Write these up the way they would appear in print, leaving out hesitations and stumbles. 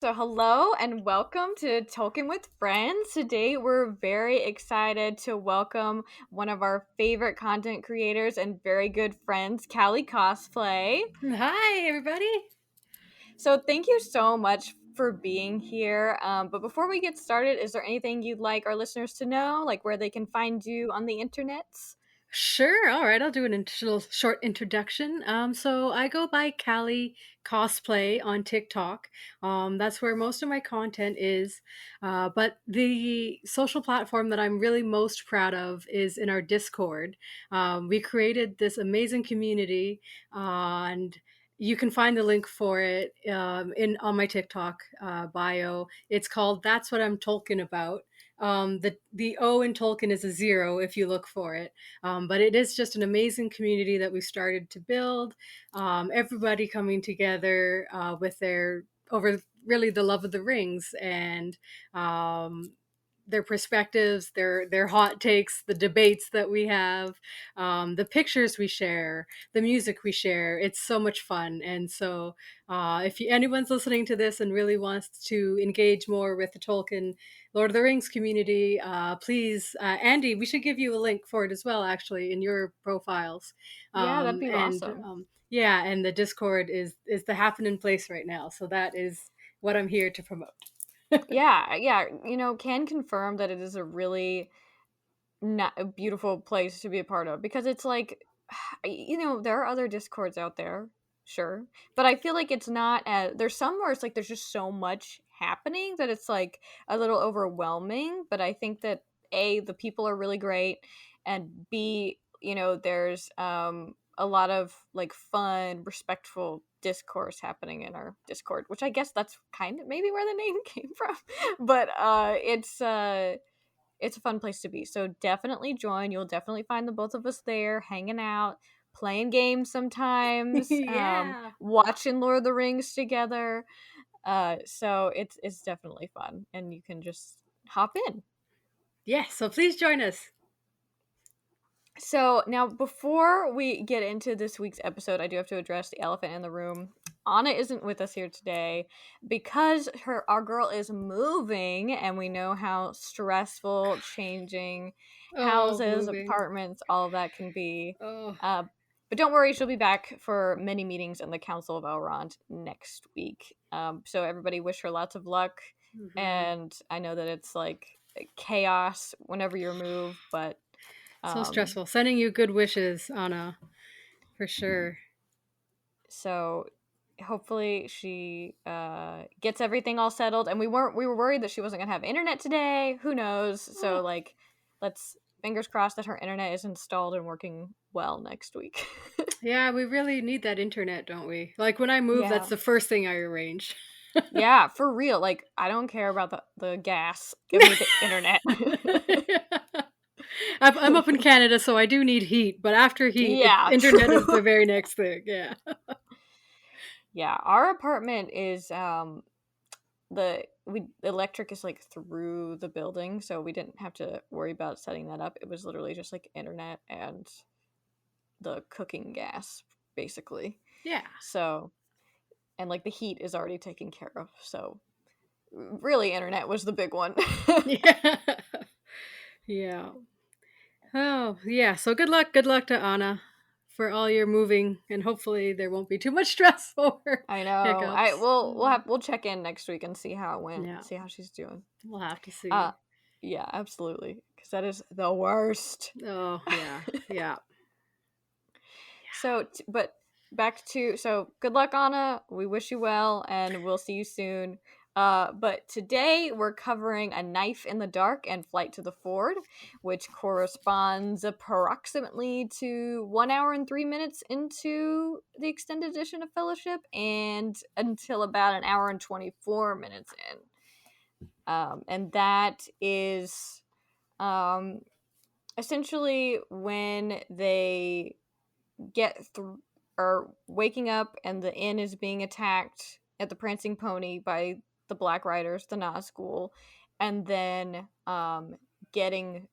So, hello and welcome to Tolkien with Friends. Today, we're very excited to welcome one of our favorite content creators and very good friends, Callie Cosplay. Hi, everybody. So, thank you so much for being here. But before we get started, is there anything you'd like our listeners to know, like where they can find you on the internets? Sure. All right. I'll do an little short introduction. So I go by Callie Cosplay on TikTok. That's where most of my content is. But the social platform that I'm really most proud of is in our Discord. We created this amazing community, and you can find the link for it in on my TikTok bio. It's called "That's What I'm Tolkien About." The O in Tolkien is a zero if you look for it. But it is just an amazing community that we started to build. Everybody coming together with their over really the love of the rings and their perspectives, their hot takes, the debates that we have, the pictures we share, the music we share. It's so much fun. And so, if anyone's listening to this and really wants to engage more with the Tolkien Lord of the Rings community, please, Andy, we should give you a link for it as well, actually, in your profiles. Yeah, that'd be And awesome. Yeah, and the Discord is the happening place right now. So that is what I'm here to promote. Yeah, can confirm that it is a really not a beautiful place to be a part of because it's like there are other discords out there, sure, but I feel like it's not as there's some where it's like there's just so much happening that it's like a little overwhelming, but I think that A, the people are really great, and B, there's a lot of like fun, respectful discourse happening in our Discord, which I guess that's kind of maybe where the name came from. But it's a fun place to be. So definitely join. You'll definitely find the both of us there, hanging out, playing games sometimes, Yeah. watching Lord of the Rings together. So it's definitely fun, and you can just hop in. Yeah, so please join us. So now, before we get into this week's episode, I do have to address the elephant in the room. Anna isn't with us here today because our girl is moving, and we know how stressful changing Oh, houses, moving. apartments, all of that can be. Oh, Uh, but don't worry, she'll be back for many meetings in the Council of Elrond next week. So everybody, wish her lots of luck. hmm And I know that it's like chaos whenever you move, but so um, stressful. Sending you good wishes, Anna, for sure. so hopefully she gets everything all settled. And we were worried that she wasn't gonna have internet today. Who knows? So Oh, like, let's fingers crossed that her internet is installed and working well next week. yeah, we really need that internet, don't we? Like when I move, that's Yeah. the first thing I arrange. Yeah, for real. Like, I don't care about the gas. Give me the internet. I'm up in Canada, so I do need heat, but after heat, Yeah, internet is true. the very next thing. Yeah. Yeah, our apartment is the electric is like through the building, so we didn't have to worry about setting that up. It was literally just like internet and the cooking gas, basically. Yeah. So, and like the heat is already taken care of. So, really, internet was the big one. Yeah. Yeah. Oh, yeah. So good luck to Anna for all your moving, and hopefully there won't be too much stress or I know. I hiccups. we'll check in next week and see how it went. Yeah, See how she's doing. we'll have to Uh, see. yeah, absolutely, because that is the worst. Oh, yeah, yeah. But back to good luck, Anna. We wish you well, and we'll see you soon. But today we're covering A Knife in the Dark and Flight to the Ford, which corresponds approximately to 1 hour and 3 minutes into the extended edition of Fellowship, and until about an hour and 24 minutes in. And that is um, essentially when they get through or waking up and the inn is being attacked at the Prancing Pony by the Black Riders, the Nazgul, and then getting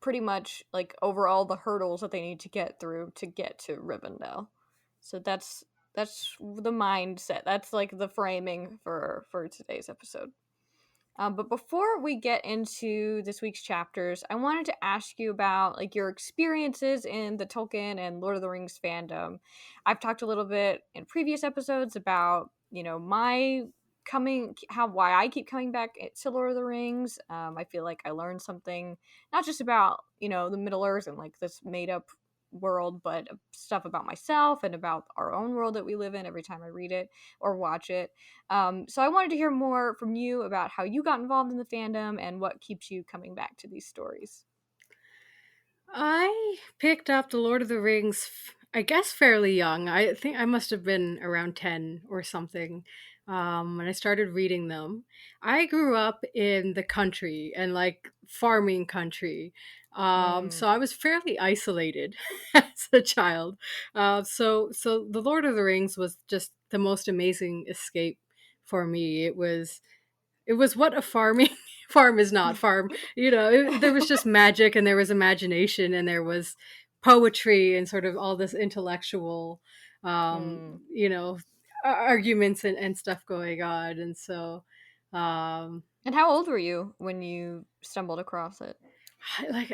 pretty much like over all the hurdles that they need to get through to get to Rivendell. So that's that's the mindset. That's like the framing for today's episode. But before we get into this week's chapters, I wanted to ask you about like your experiences in the Tolkien and Lord of the Rings fandom. I've talked a little bit in previous episodes about my coming how why I keep coming back to Lord of the Rings. I feel like I learned something not just about the Middle Earth and like this made up world, but stuff about myself and about our own world that we live in every time I read it or watch it. So I wanted to hear more from you about how you got involved in the fandom and what keeps you coming back to these stories. I picked up The Lord of the Rings, I guess, fairly young. I think I must have been around 10 or something when I started reading them. I grew up in the country and like farming country. Mm, So I was fairly isolated as a child. So The Lord of the Rings was just the most amazing escape for me. It was what a farming farm is not farm. There was just magic and there was imagination and there was poetry and sort of all this intellectual, um, mm. you know, arguments and stuff going on. And so, um, And how old were you when you stumbled across it? I, like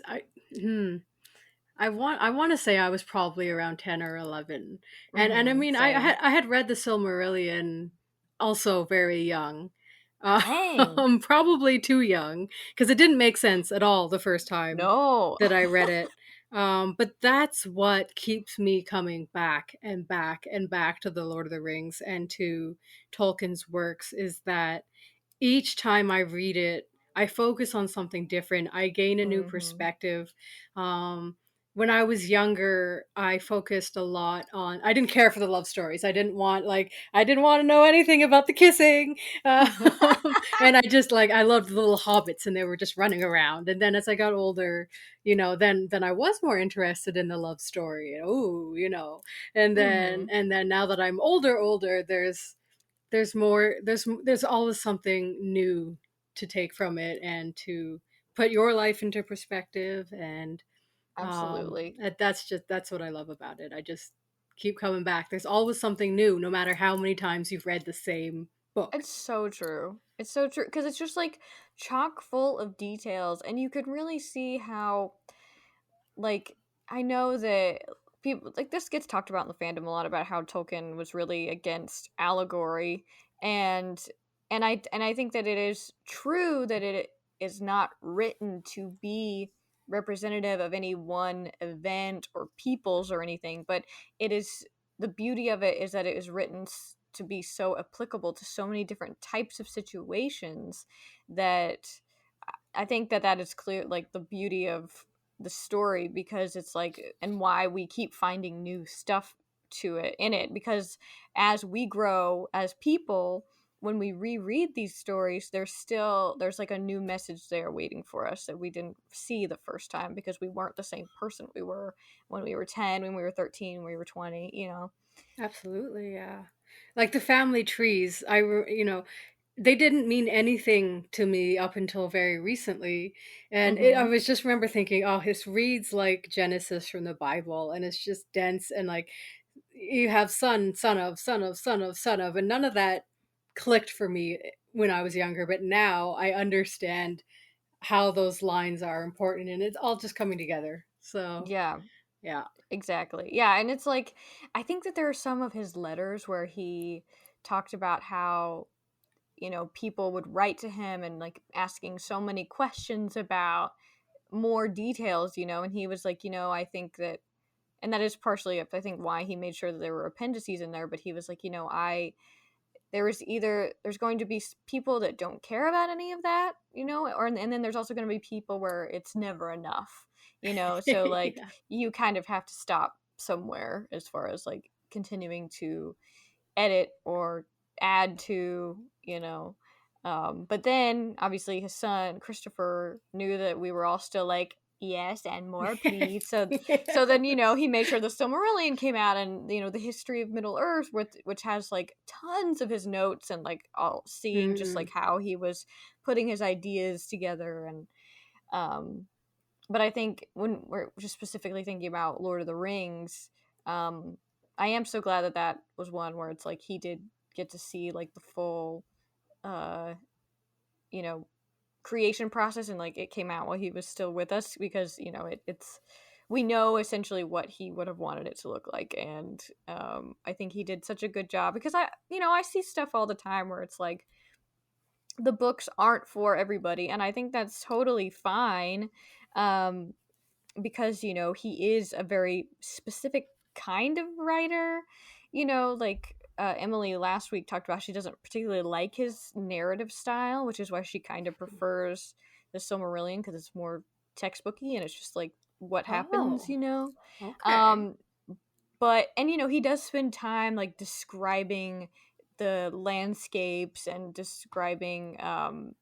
I, hmm. I want to say I was probably around 10 or 11. And I Mm-hmm. mean Same. I had read the Silmarillion also very young. Dang. Probably too young because it didn't make sense at all the first time No. that I read it. But that's what keeps me coming back and back and back to the Lord of the Rings and to Tolkien's works is that each time I read it, I focus on something different. I gain a new Mm-hmm. perspective. Um, when I was younger, I focused a lot on. I didn't care for the love stories. I didn't want to know anything about the kissing. Um, and I just like I loved the little hobbits, and they were just running around. And then as I got older, then I was more interested in the love story. Oh, Mm-hmm. and then now that I'm older, there's more there's always something new to take from it and to put your life into perspective and Absolutely. that's what I love about it. I just keep coming back. There's always something new no matter how many times you've read the same book. It's so true. It's so true because it's just like chock full of details, and you could really see how like I know that people like this gets talked about in the fandom a lot about how Tolkien was really against allegory and and I think that it is true that it is not written to be representative of any one event or peoples or anything, but it is the beauty of it is that it is written to be so applicable to so many different types of situations that I think that that is clear, like the beauty of the story because it's like, and why we keep finding new stuff to it in it because as we grow as people, when we reread these stories, there's like a new message there waiting for us that we didn't see the first time because we weren't the same person we were when we were 10, when we were 13, when we were 20, you know. Absolutely, yeah. Like the family trees, they didn't mean anything to me up until very recently. And I Mhm. was just remember thinking, oh, this reads like Genesis from the Bible, and it's just dense and like you have son, son of, son of, son of, son of, and none of that clicked for me when I was younger. But now I understand how those lines are important, and it's all just coming together. So Yeah. yeah. Exactly. Yeah, and it's like I think that there are some of his letters where he talked about how, people would write to him and like asking so many questions about more details, and he was like, I think that and that is partially I think why he made sure that there were appendices in there, but he was like, I there's going to be people that don't care about any of that, or and then there's also going to be people where it's never enough, so like Yeah. you kind of have to stop somewhere as far as like continuing to edit or add to, but then obviously his son Christopher knew that we were all still like, yes, and more, please. So then he made sure the Silmarillion came out, and the history of Middle Earth, which has like tons of his notes and like all seeing just Mm. like how he was putting his ideas together and um but I think when we're just specifically thinking about Lord of the Rings, um I am so glad that that was one where it's like he did get to see like the full, uh, you know, creation process, and like it came out while he was still with us, because it's we know essentially what he would have wanted it to look like. And I think he did such a good job, because I see stuff all the time where it's like the books aren't for everybody, and I think that's totally fine. um because he is a very specific kind of writer. Like Emily last week talked about, she doesn't particularly like his narrative style, which is why she kind of prefers the Silmarillion, because it's more textbooky and it's just like what happens. Oh, okay. um but and he does spend time like describing the landscapes and describing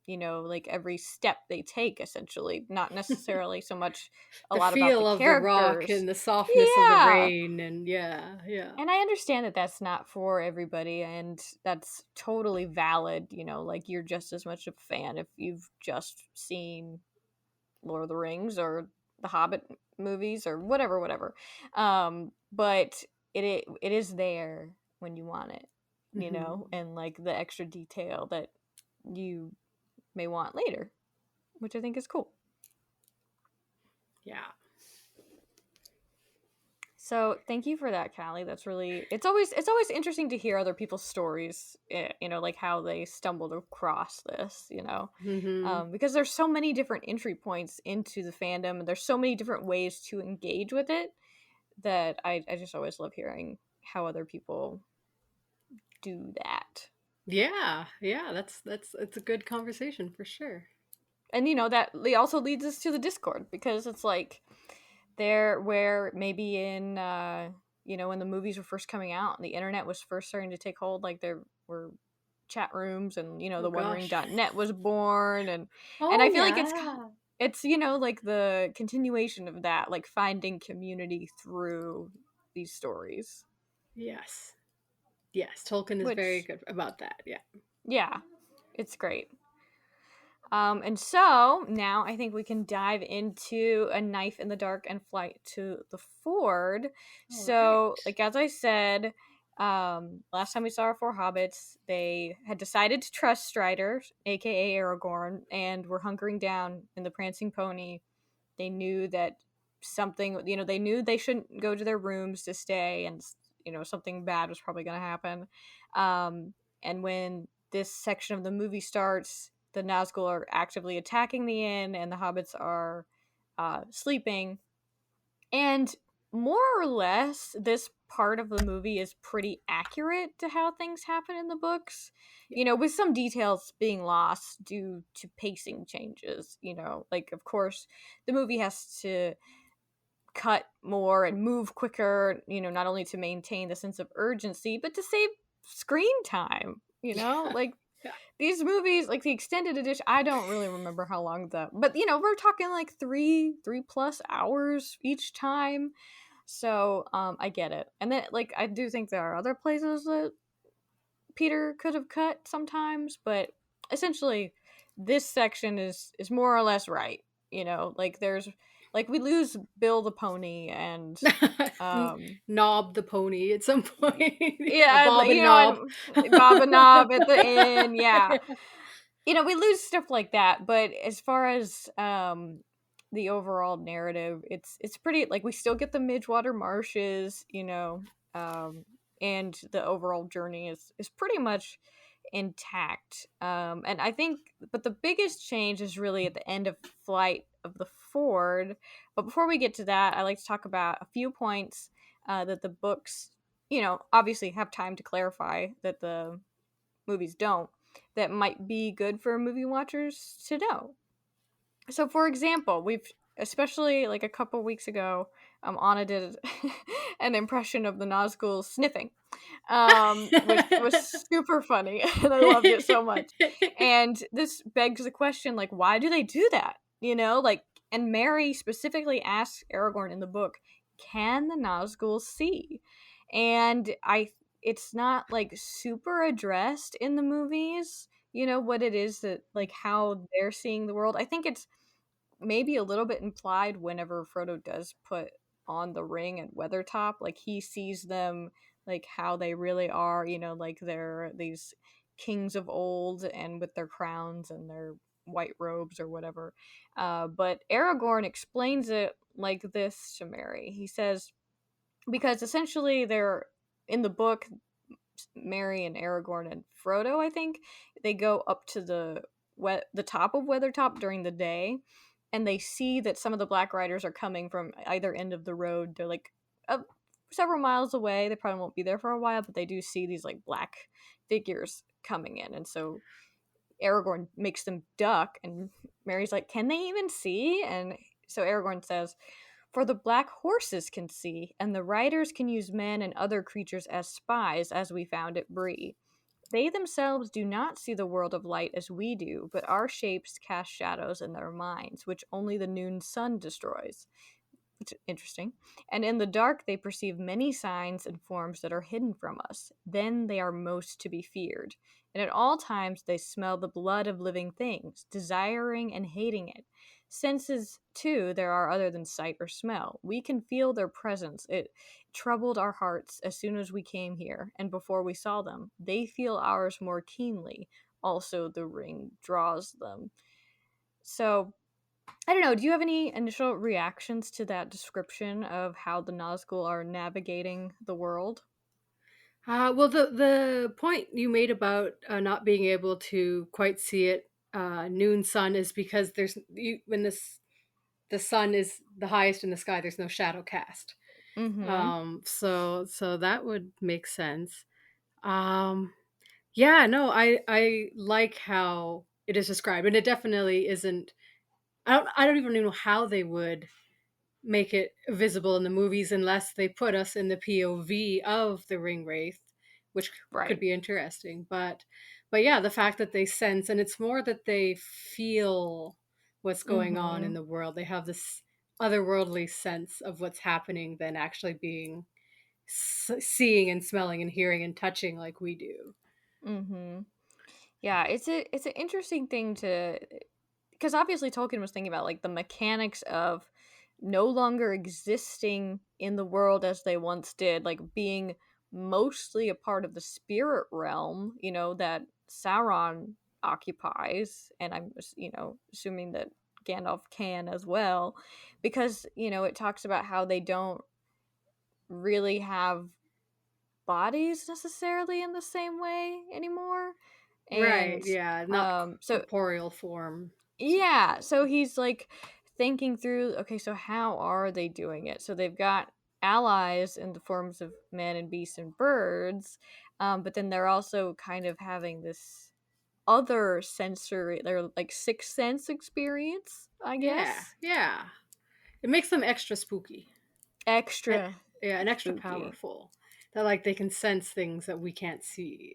like every step they take, essentially, not necessarily so much a The lot about the feel of the rock characters. and the softness of the Yeah, rain, and yeah, yeah. and I understand that that's not for everybody, and that's totally valid. Like, you're just as much a fan if you've just seen Lord of the Rings or the Hobbit movies or whatever. But it is there when you want it, Hmm. and like the extra detail that you may want later, which I think is cool. Yeah. So thank you for that, Callie. That's really, it's always interesting to hear other people's stories, like how they stumbled across this, Hmm. because there's so many different entry points into the fandom, and there's so many different ways to engage with it, that I just always love hearing how other people do that. Yeah, yeah, that's it's a good conversation for sure. And that also leads us to the Discord, because it's like there where maybe in when the movies were first coming out and the internet was first starting to take hold, like there were chat rooms, and Oh the gosh. OneRing.net was born, and Oh I feel like yeah. it's like the continuation of that, like finding community through these stories, Yes. Yes, Tolkien is very which, good about that. Yeah. yeah, it's great. And so now I think we can dive into A Knife in the Dark and Flight to the Ford. All right. So, like as I said, last time we saw our four hobbits, they had decided to trust Strider, aka Aragorn, and were hunkering down in the Prancing Pony. They knew that something, they knew they shouldn't go to their rooms to stay, and something bad was probably going to happen. And when this section of the movie starts, the Nazgul are actively attacking the inn, and the hobbits are sleeping. And more or less, this part of the movie is pretty accurate to how things happen in the books. Yeah. With some details being lost due to pacing changes. Like, of course, the movie has to cut more and move quicker, not only to maintain the sense of urgency, but to save screen time. Yeah. Like, Yeah. these movies, like the extended edition, I don't really remember how long but we're talking like three plus hours each time. So I get it. And then, like, I do think there are other places that Peter could have cut sometimes, but essentially this section is more or less right. Like, there's, like, we lose Bill the pony, and um Knob the pony at some point. Yeah, yeah, Bob and Knob. and Baba Knob at the end, yeah. We lose stuff like that, but as far as the overall narrative, it's pretty, like, we still get the Midgewater Marshes, um and the overall journey is pretty much intact. And I think, but the biggest change is really at the end of Flight of the Ford. But before we get to that, I like to talk about a few points that the books, obviously have time to clarify that the movies don't, that might be good for movie watchers to know. So, for example, we've, especially like a couple weeks ago, Anna did an impression of the Nazgul sniffing, which was super funny, and I loved it so much. And this begs the question, like, why do they do that? Like, and Mary specifically asks Aragorn in the book, "Can the Nazgul see?" And it's not like super addressed in the movies. What it is that, like, how they're seeing the world. I think it's maybe a little bit implied whenever Frodo does put on the ring at Weathertop. Like he sees them like how they really are, you know, like they're these kings of old and with their crowns and their white robes or whatever. But Aragorn explains it like this to Mary. He says, because essentially they're in the book, Mary and Aragorn and Frodo, I think, they go up to the top of Weathertop during the day, and they see that some of the Black Riders are coming from either end of the road. They're like several miles away. They probably won't be there for a while, but they do see these like black figures coming in, and so Aragorn makes them duck, and Mary's like, "Can they even see?" And so Aragorn says, "For the black horses can see, and the riders can use men and other creatures as spies, as we found at Bree. They themselves do not see the world of light as we do, but our shapes cast shadows in their minds, which only the noon sun destroys." Which is interesting. "And in the dark they perceive many signs and forms that are hidden from us. Then they are most to be feared. And at all times they smell the blood of living things, desiring and hating it. Senses, too, there are other than sight or smell. We can feel their presence. It troubled our hearts as soon as we came here, and before we saw them. They feel ours more keenly. Also, the ring draws them." So I don't know. Do you have any initial reactions to that description of how the Nazgul are navigating the world? Well, the point you made about not being able to quite see it noon sun is because when the sun is the highest in the sky, there's no shadow cast. Mm-hmm. So that would make sense. Um, yeah, no, I like how it is described, and it definitely isn't. I don't even know how they would make it visible in the movies unless they put us in the POV of the ring wraith, which could Right. be interesting. But yeah, the fact that they sense, and it's more that they feel what's going on in Mm-hmm. the world. They have this otherworldly sense of what's happening than actually being seeing and smelling and hearing and touching like we do. Mm-hmm. Yeah, it's an interesting thing to, because obviously Tolkien was thinking about like the mechanics of no longer existing in the world as they once did, like being mostly a part of the spirit realm, you know, that Sauron occupies, and I'm assuming that Gandalf can as well, because it talks about how they don't really have bodies necessarily in the same way anymore, Right, and yeah, not so corporeal form. yeah, so he's like thinking through, okay, so how are they doing it? So they've got allies in the forms of men and beasts and birds, but then they're also kind of having this other sensory, they're like sixth sense experience, I Yeah, guess. yeah. It makes them extra spooky. And, Extra yeah, and extra spooky. powerful. That like they can sense things that we can't see.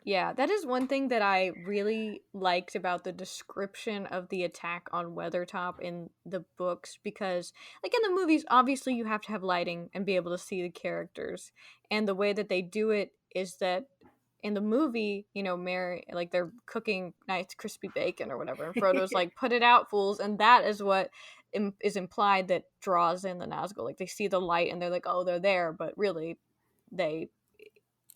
Yeah, that is one thing that I really liked about the description of the attack on Weathertop in the books, because like in the movies obviously you have to have lighting and be able to see the characters, and the way that they do it is that in the movie, Mary, like they're cooking nice crispy bacon or whatever, and Frodo's like, "Put it out, fools," and that is what is implied that draws in the Nazgul. Like they see the light and they're like, "Oh, they're there," but really they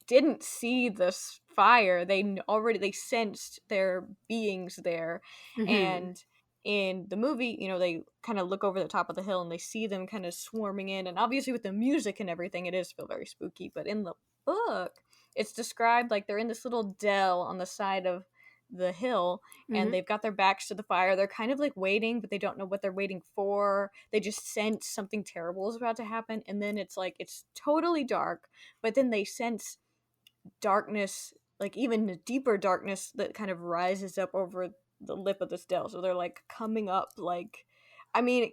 didn't see this fire. They sensed their beings there. Hmm. And in the movie, they kind of look over the top of the hill and they see them kind of swarming in, and obviously with the music and everything it is feel very spooky, but in the book it's described like they're in this little dell on the side of the hill, and Hmm. they've got their backs to the fire. They're kind of like waiting, but they don't know what they're waiting for. They just sense something terrible is about to happen, and then it's like it's totally dark, but then they sense darkness, like even a deeper darkness that kind of rises up over the lip of this dell. So they're like coming up, like, I mean,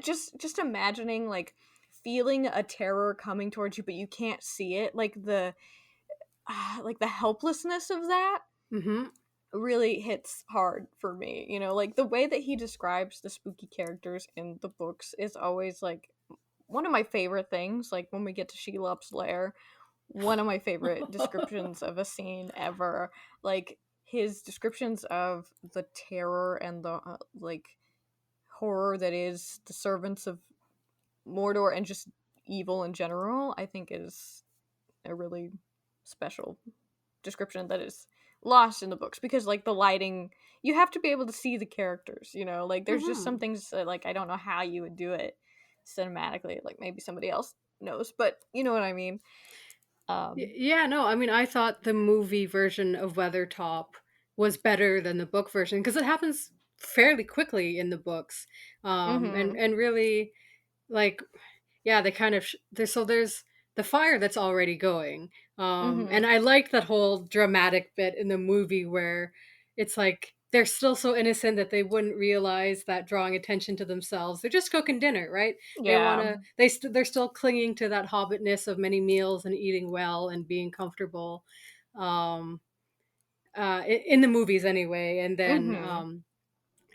just imagining like feeling a terror coming towards you, but you can't see it. Like the helplessness of that Hmm. really hits hard for me. Like the way that he describes the spooky characters in the books is always like one of my favorite things. Like when we get to Shelob's lair, one of my favorite descriptions of a scene ever. Like his descriptions of the terror and the like horror that is the servants of Mordor and just evil in general, I think is a really special description that is lost in the books, because like the lighting, you have to be able to see the characters, you know, like there's just some Hmm. things that, like, I don't know how you would do it cinematically, like maybe somebody else knows, but you know what I mean. um Yeah, no, I mean, I thought the movie version of Weathertop was better than the book version because it happens fairly quickly in the books, mhm and really, like, yeah, they kind of there's the fire that's already going, and mhm I like that whole dramatic bit in the movie where it's like they're still so innocent that they wouldn't realize that drawing attention to themselves. They're just cooking dinner, right? They want yeah to. They're still clinging to that hobbitness of many meals and eating well and being comfortable, um, in the movies anyway. And then mhm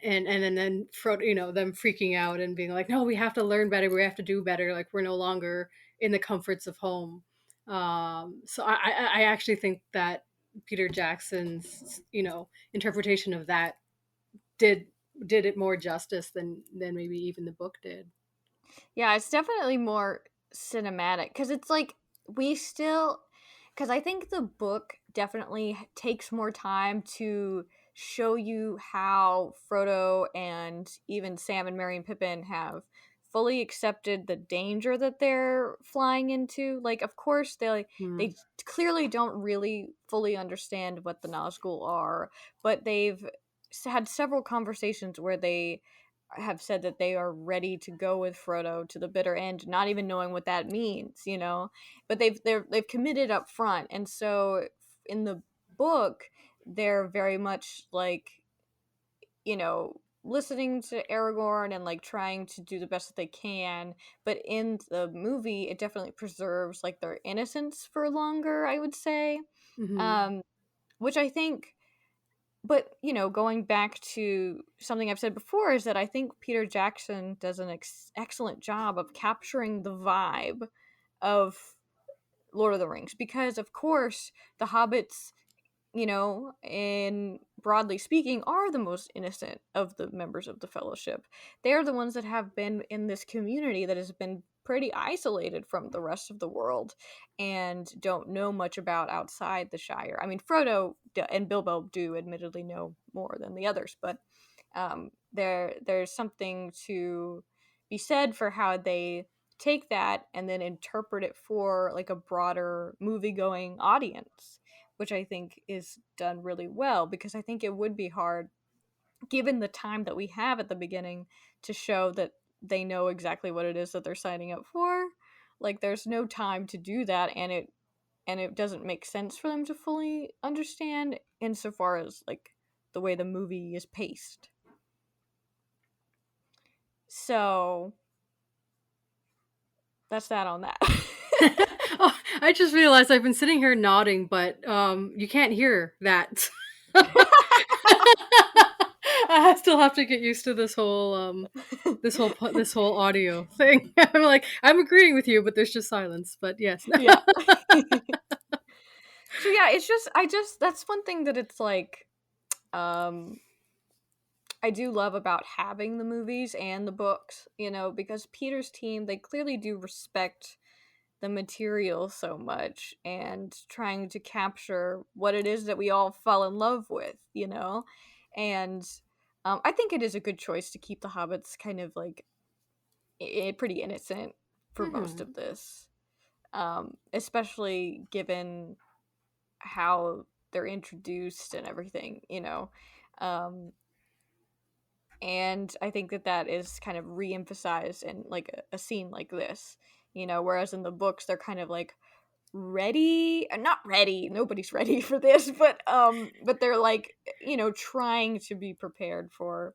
and then Frodo, them freaking out and being like, no, we have to learn better, we have to do better, like we're no longer in the comforts of home. So I actually think that Peter Jackson's interpretation of that did did it more justice than maybe even the book did. Yeah, it's definitely more cinematic, because it's like we still, because I think the book definitely takes more time to show you how Frodo and even Sam and Merry and Pippin have fully accepted the danger that they're flying into. Like, of course, Hmm. they clearly don't really fully understand what the Nazgul are, but they've had several conversations where they have said that they are ready to go with Frodo to the bitter end, not even knowing what that means, you know. But they've committed up front, and so in the book, they're very much like, you know, listening to Aragorn and like trying to do the best that they can. But in the movie, it definitely preserves like their innocence for longer, I would say. Hmm. Um, which I think, but you know, going back to something I've said before, is that I think Peter Jackson does an excellent job of capturing the vibe of Lord of the Rings, because of course the hobbits, you know, in broadly speaking, are the most innocent of the members of the fellowship. They're the ones that have been in this community that has been pretty isolated from the rest of the world and don't know much about outside the Shire. I mean, Frodo and Bilbo do admittedly know more than the others, but there's something to be said for how they take that and then interpret it for like a broader movie going audience, which I think is done really well, because I think it would be hard, given the time that we have at the beginning, to show that they know exactly what it is that they're signing up for. Like, there's no time to do that, and it doesn't make sense for them to fully understand insofar as like the way the movie is paced. So that's that on that. Oh, I just realized I've been sitting here nodding, but you can't hear that. I still have to get used to this whole audio thing. I'm like, I'm agreeing with you, but there's just silence. But yes. Yeah. So yeah, it's just, I just, that's one thing that it's like, um I do love about having the movies and the books, you know, because Peter's team, they clearly do respect the material so much and trying to capture what it is that we all fell in love with, you know? And I think it is a good choice to keep the hobbits kind of like pretty innocent for most Hmm. of this, especially given how they're introduced and everything, you know? Um, and I think that that is kind of re-emphasized in like a scene like this, you know, whereas in the books they're kind of like ready, not ready, nobody's ready for this, but they're like, you know, trying to be prepared for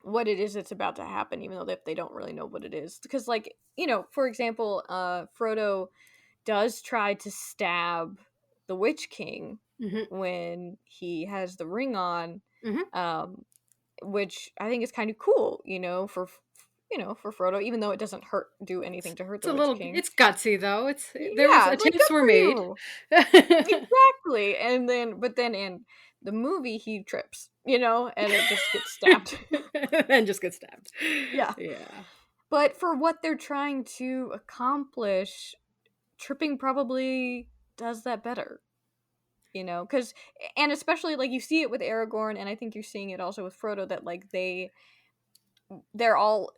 what it is that's about to happen, even though they don't really know what it is, because like, you know, for example, Frodo does try to stab the Witch King Hmm. when he has the ring on, Hmm. um which I think is kind of cool, you know, for for Frodo, even though it doesn't do anything to hurt It's the a Witch little. King. It's gutsy though. There was Yeah, like, attempts good were for made. you. Exactly. And then, but then in the movie, he trips, you know, and it just gets stabbed. And just get stabbed. Yeah. Yeah. but for what they're trying to accomplish, tripping probably does that better. Because, and especially like you see it with Aragorn, and I think you're seeing it also with Frodo, that like they're all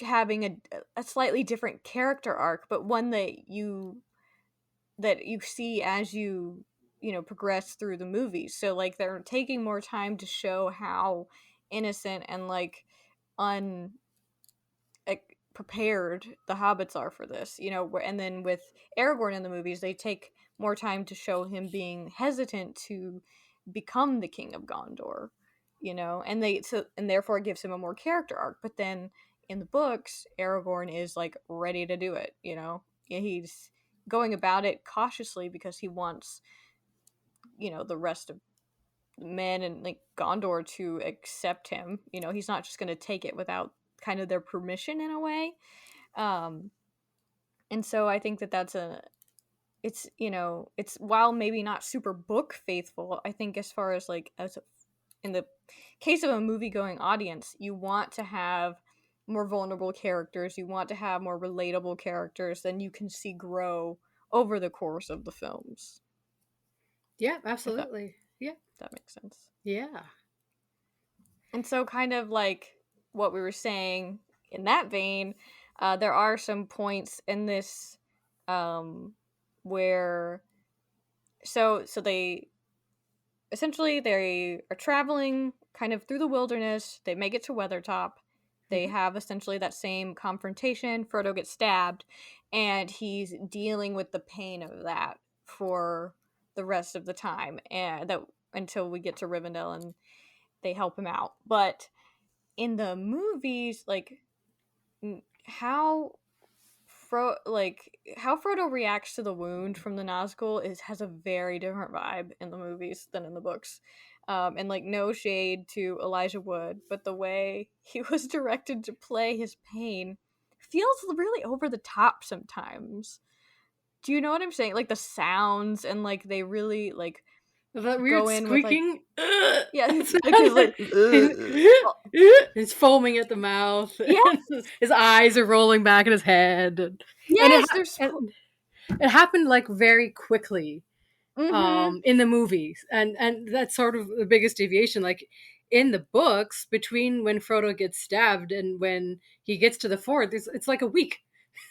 having a slightly different character arc, but one that you see as progress through the movies. So like they're taking more time to show how innocent and like un prepared the hobbits are for this, and then with Aragorn in the movies, they take more time to show him being hesitant to become the king of Gondor, and therefore it gives him a more character arc. But then in the books, Aragorn is like ready to do it. He's going about it cautiously because he wants the rest of men and like Gondor to accept him. He's not just going to take it without kind of their permission in a way. um and so I think that it's while maybe not super book faithful, I think as far as like in the case of a movie going audience, you want to have more vulnerable characters, you want to have more relatable characters than you can see grow over the course of the films, Yeah, if that absolutely. Yeah. that makes sense. Yeah. And so, kind of like what we were saying in that vein, there are some points in this um, where so they essentially they are traveling kind of through the wilderness. They make it to Weathertop. They Hmm. have essentially that same confrontation. Frodo gets stabbed, and he's dealing with the pain of that for the rest of the time, and that until we get to Rivendell and they help him out. But in the movies, like how how Frodo reacts to the wound from the Nazgul has a very different vibe in the movies than in the books. And like no shade to Elijah Wood, but the way he was directed to play his pain feels really over the top sometimes. Do you know what I'm saying? Like the sounds and like they really like That weird go in with like squeaking. yeah, like Sounds his like like he's foaming at the mouth. yeah, And his eyes are rolling back in his head, and yes, there's it happened like very quickly mm-hmm. in the movies, and that's sort of the biggest deviation. Like in the books, between when Frodo gets stabbed and when he gets to the fort, it's like a week.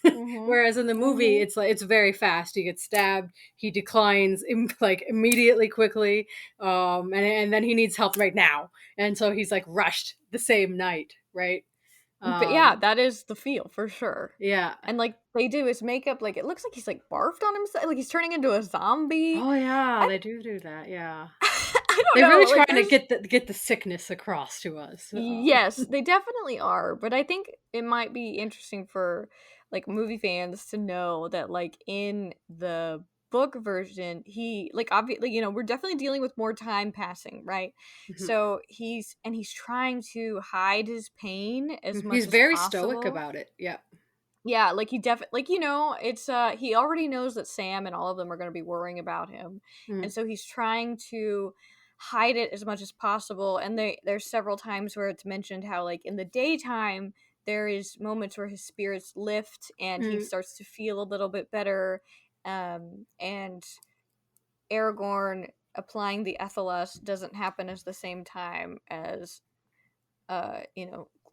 Mm-hmm. Whereas in the movie, Mm-hmm. it's very fast. He gets stabbed, he declines like immediately, quickly, and then he needs help right now, and so he's like rushed the same night, right? But yeah, Um, that is the feel for sure. yeah. And like they do his makeup, like it looks like he's like barfed on himself, like he's turning into a zombie. Oh yeah, I they do that. Yeah, I don't they're really know, like trying to there's get the sickness across to us. yes, they definitely are, but I think it might be interesting for like movie fans to know that like in the book version, he like obviously, we're definitely dealing with more time passing, right? Mhm. So he's trying to hide his pain as He's much as very stoic possible. about it. Yeah. Yeah, like he definitely like it's he already knows that Sam and all of them are going to be worrying about him. Mm. And so he's trying to hide it as much as possible, and there's several times where it's mentioned how like in the daytime there is moments where his spirits lift and he Mm. starts to feel a little bit better, and Aragorn applying the Ethelas doesn't happen as the same time as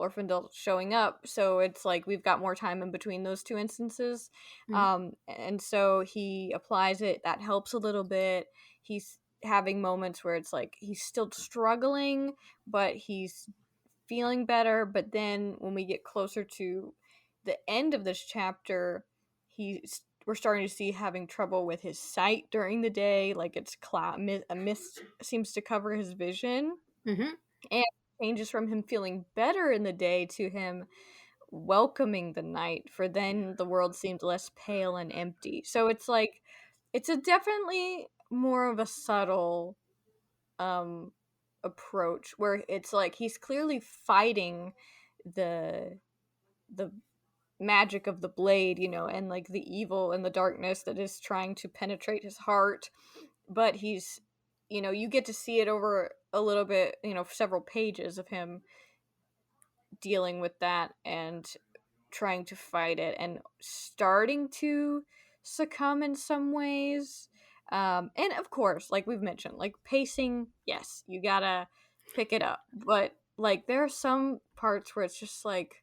Glorfindel showing up. So it's like we've got more time in between those two instances. Mm. And so he applies it. That helps a little bit. He's having moments where it's like he's still struggling, but he's feeling better. But then when we get closer to the end of this chapter, we're starting to see having trouble with his sight during the day. Like it's a mist seems to cover his vision, Hmm. and changes from him feeling better in the day to him welcoming the night, for then the world seemed less pale and empty. So it's like it's a definitely more of a subtle um approach where it's like he's clearly fighting the the magic of the blade, and like the evil and the darkness that is trying to penetrate his heart, but you get to see it over a little bit, several pages of him dealing with that, and trying to fight it and starting to succumb in some ways. And of course, like we've mentioned, like pacing, yes, you gotta pick it up. But like there are some parts where it's just like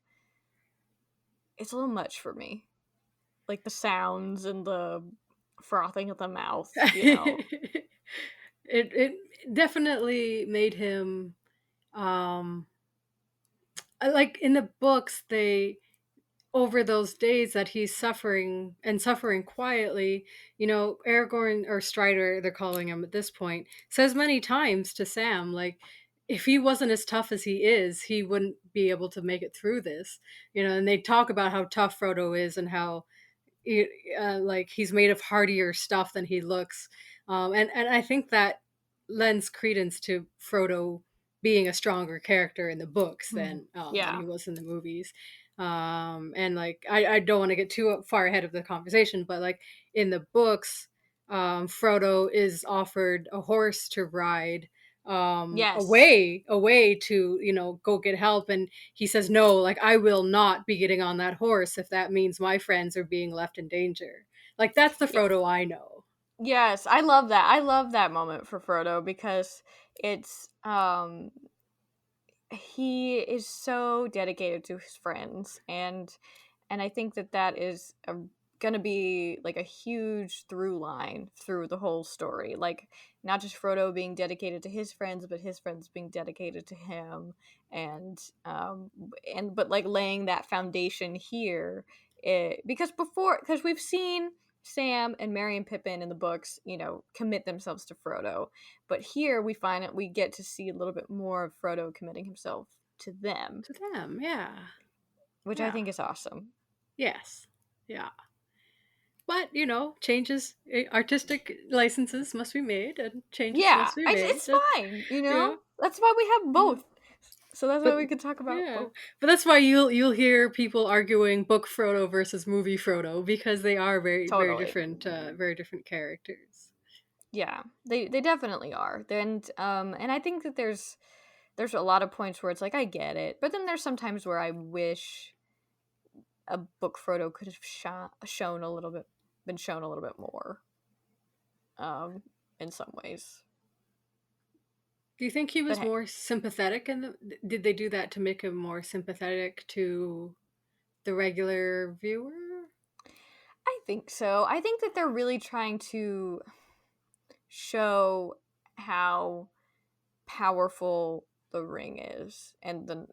it's a little much for me. Like the sounds and the frothing at the mouth, you know. It definitely made him um like in the books they over those days that he's suffering and suffering quietly, Aragorn or Strider, they're calling him at this point, says many times to Sam, like, if he wasn't as tough as he is, he wouldn't be able to make it through this, and they talk about how tough Frodo is and how like he's made of hardier stuff than he looks, and I think that lends credence to Frodo being a stronger character in the books than he Yeah. was in the movies. And like I don't want to get too far ahead of the conversation, but like in the books, Frodo is offered a horse to ride Yes. away to go get help, and he says no, like I will not be getting on that horse if that means my friends are being left in danger. Like that's the Yes. Frodo I know. Yes, I love that. I love that moment for Frodo because it's he is so dedicated to his friends, and I think that that is gonna be like a huge through line through the whole story, like not just Frodo being dedicated to his friends but his friends being dedicated to him, and but like laying that foundation here, because we've seen Sam and Merry and Pippin in the books, commit themselves to Frodo, but here we get to see a little bit more of Frodo committing himself to them, To them, yeah. which I Yeah. think is awesome. Yes. Yeah. But changes, artistic licenses must be made, and changes Yeah, must be made. it's fine. Yeah. That's why we have Yeah. both. So that's why But we can talk about yeah, both. but that's why you'll hear people arguing book Frodo versus movie Frodo, because they are Totally. very different characters. Yeah, they definitely are. And I think that there's a lot of points where it's like I get it, but then there's some times where I wish a book Frodo could have shown a little bit been shown a little bit more. Um, in some ways, Do you think he but was hey, more sympathetic, and did they do that to make him more sympathetic to the regular viewer? I think so. I think that they're really trying to show how powerful the ring is and the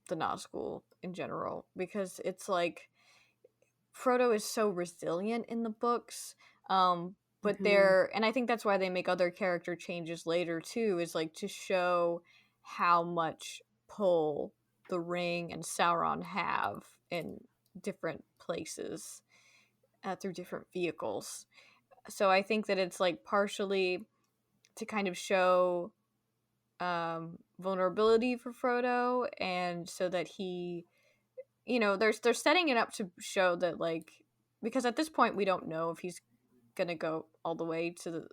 Nazgul in general, because it's like Frodo is so resilient in the books, but Hmm. and I think that's why they make other character changes later too, is like to show how much pull the ring and Sauron have in different places, through different vehicles. So I think that it's like partially to kind of show vulnerability for Frodo, and so that he, they're setting it up to show that, like, because at this point we don't know if he's gonna go all the way to the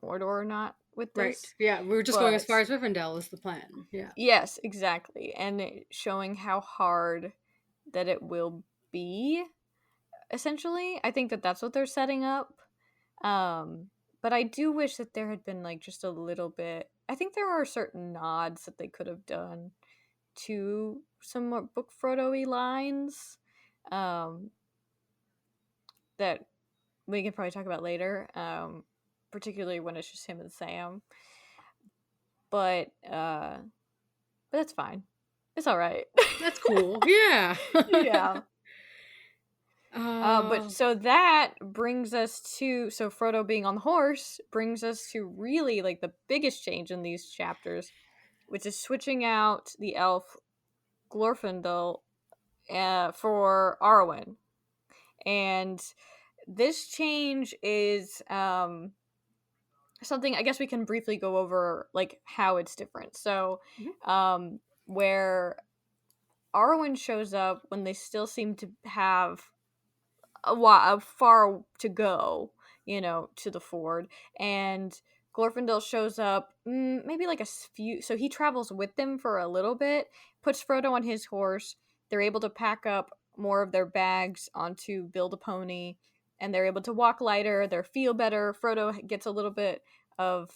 Mordor or not with Right. this, Yeah, we were just going as but far as Rivendell is the plan. Yeah. yes, exactly, and showing how hard that it will be. Essentially, I think that that's what they're setting up. Um, but I do wish that there had been like just a little bit. I think there are certain nods that they could have done to some more book Frodo-y lines, um, that we can probably talk about later, particularly when it's just him and Sam. But that's fine. It's all right. That's cool. Yeah. Yeah. But uh, so that brings us to, so Frodo being on the horse brings us to really like the biggest change in these chapters, which is switching out the elf Glorfindel, for Arwen. And this change is something I guess we can briefly go over, like how it's different. So, mhm. where Arwen shows up when they still seem to have a far to go, to the ford, and Glorfindel shows up, maybe like a few. So he travels with them for a little bit, puts Frodo on his horse, they're able to pack up more of their bags onto Build a Pony, and they're able to walk lighter. They feel better. Frodo gets a little bit of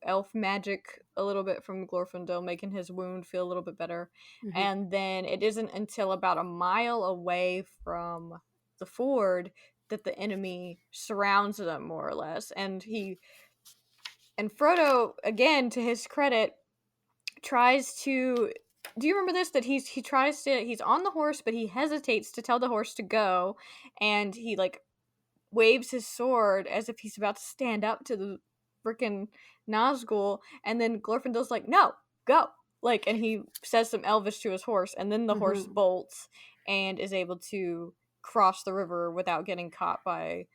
elf magic a little bit from Glorfindel, making his wound feel a little bit better. Hmm. And then it isn't until about a mile away from the ford that the enemy surrounds them more or less. And Frodo, again, to his credit, tries to. Do you remember this? That he tries to. He's on the horse, but he hesitates to tell the horse to go, and he like waves his sword as if he's about to stand up to the freaking Nazgul, and then Glorfindel's like, "No, go!" Like, and he says some Elvish to his horse, and then the horse Hmm. bolts and is able to cross the river without getting caught by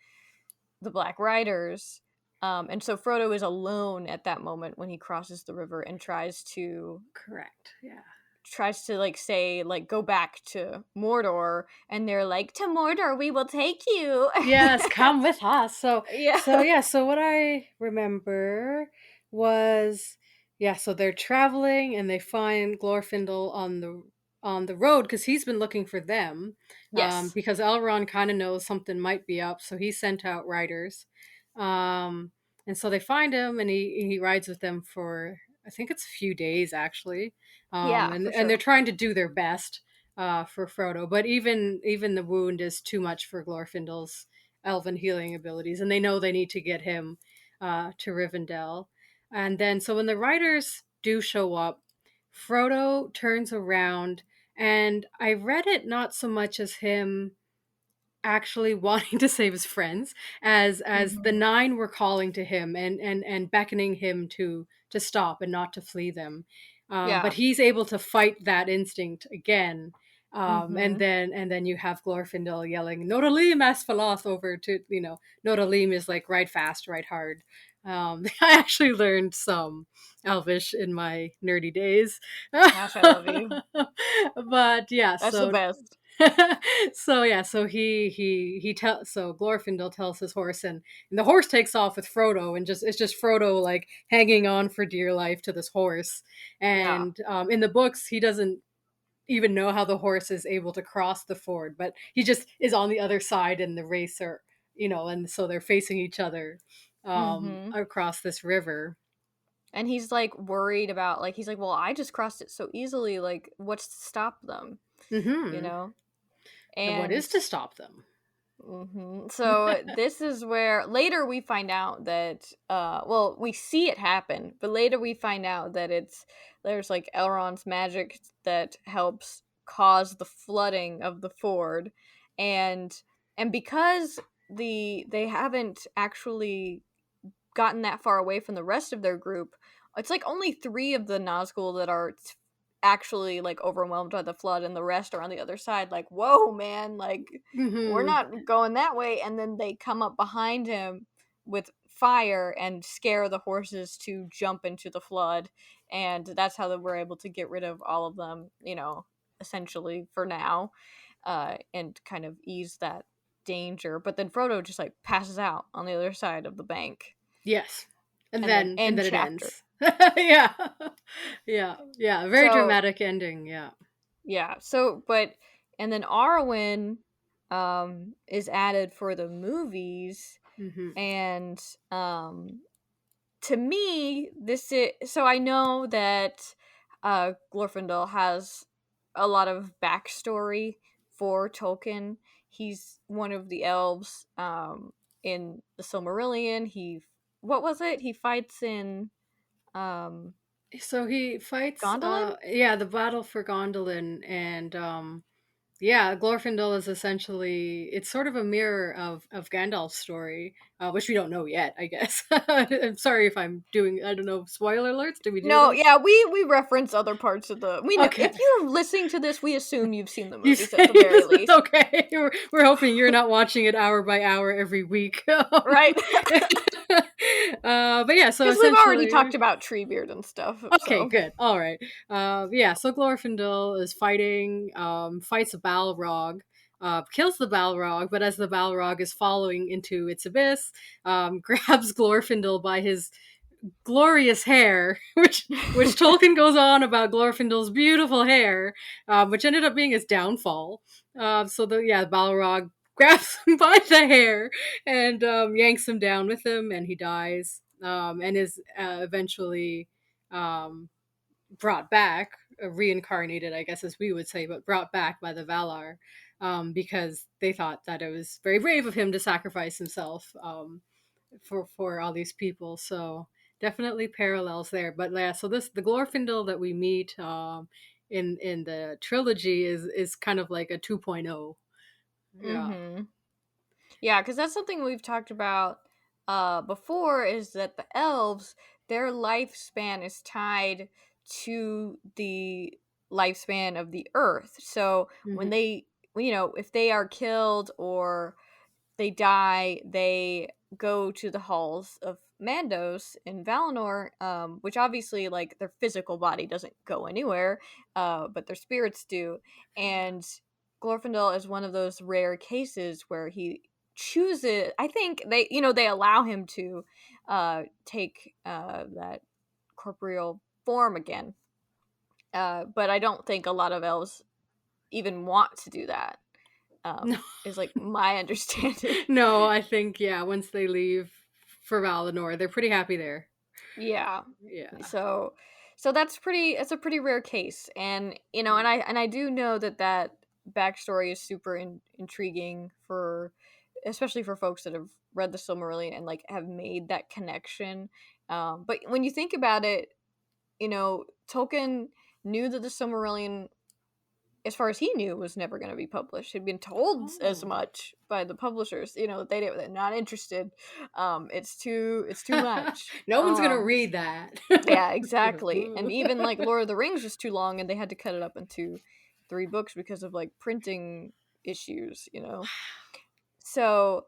the Black Riders. And so Frodo is alone at that moment when he crosses the river and Correct. Yeah. tries to like say like go back to Mordor, and they're like, to Mordor we will take you. Yes, come with us. Yeah. So what I remember was, yeah, so they're traveling and they find Glorfindel on the road because he's been looking for them, Yes. because Elrond kind of knows something might be up, so he sent out riders, and so they find him and he rides with them for, I think it's a few days actually, Yeah, and for they're sure. trying to do their best for Frodo, but even the wound is too much for Glorfindel's elven healing abilities, and they know they need to get him to Rivendell. And then, so when the riders do show up, Frodo turns around, and I read it not so much as him actually wanting to save his friends as the Mhm. nine were calling to him and beckoning him to stop and not to flee them, but Yeah. he's able to fight that instinct again, Mhm. and then you have Glorfindel yelling Notalim Asfaloth over to, Notalim is like ride fast, ride hard. I actually learned some Elvish in my nerdy days. Gosh, I love you. But yeah, That's the so best. so yeah, so so Glorfindel tells his horse, and the horse takes off with Frodo, and just it's just Frodo like hanging on for dear life to this horse. Yeah. And in the books, he doesn't even know how the horse is able to cross the ford, but he just is on the other side, and the racer, and so they're facing each other Mhm. across this river. And he's like worried about like he's like, "Well, I just crossed it so easily. Like what's to stop them?" You Hmm. know? And what And is to stop them? so this is where later we find out that well, we see it happen, but later we find out that there's like Elrond's magic that helps cause the flooding of the ford. And because they haven't actually gotten that far away from the rest of their group, it's like only 3 of the Nazgul that are actually like overwhelmed by the flood, and the rest are on the other side like, whoa man, like we're Hmm. not going that way. And then they come up behind him with fire and scare the horses to jump into the flood, and that's how we're able to get rid of all of them, essentially for now, and kind of ease that danger. But then Frodo just like passes out on the other side of the bank, Yes. And and then then and end then it chapter. ends. Yeah. Yeah. Yeah. Very So dramatic ending. Yeah. yeah, so but and then Arwen is added for the movies. Hmm. And to me, this is so I know that Glorfindel has a lot of backstory for Tolkien. He's one of the elves in the Silmarillion. What was it? He fights in um So he fights, Gondolin? yeah, the battle for Gondolin, and yeah, Glorfindel is essentially, it's sort of a mirror of Gandalf's story, which we don't know yet, I guess. I'm sorry if I'm doing, I don't know, spoiler alerts. Did we do No, those? yeah, we reference other parts of the. We know Okay. if you're listening to this, we assume you've seen the You movies say at the very this is least, okay. We're hoping you're not watching it hour by hour every week. right? But yeah, so Because we've already essentially, talked about Treebeard and stuff. okay, So good. All right. Yeah, so Glorfindel is fighting, fights a Balrog, kills the Balrog, but as the Balrog is falling into its abyss, grabs Glorfindel by his glorious hair, which Tolkien goes on about Glorfindel's beautiful hair, which ended up being his downfall. So the Balrog grabs him by the hair and yanks him down with him, and he dies, and is eventually um, brought back, reincarnated, I guess, as we would say, but brought back by the Valar, because they thought that it was very brave of him to sacrifice himself, for all these people. So definitely parallels there. But yeah, so this the Glorfindel that we meet, in the trilogy is kind of like a 2.0. Yeah. Mm-hmm. Yeah, because that's something we've talked about before, is that the elves, their lifespan is tied to the lifespan of the earth. So when Hmm. they, if they are killed or they die, they go to the halls of Mandos in Valinor, which obviously, like, their physical body doesn't go anywhere, but their spirits do. And Glorfindel is one of those rare cases where he chooses. I think they allow him to take that corporeal form again, but I don't think a lot of elves even want to do that. No, Is like my understanding. no, I think, yeah, once they leave for Valinor, they're pretty happy there. Yeah. Yeah. So it's a pretty rare case, and I do know that backstory is super intriguing, for especially for folks that have read the Silmarillion and like have made that connection. But when you think about it, Tolkien knew that the Silmarillion, as far as he knew, was never going to be published. He'd been told as Oh. much by the publishers, that they're not interested. It's too much. No one's gonna read that. Yeah, exactly. And even like Lord of the Rings was too long, and they had to cut it up into 3 books because of like printing issues. So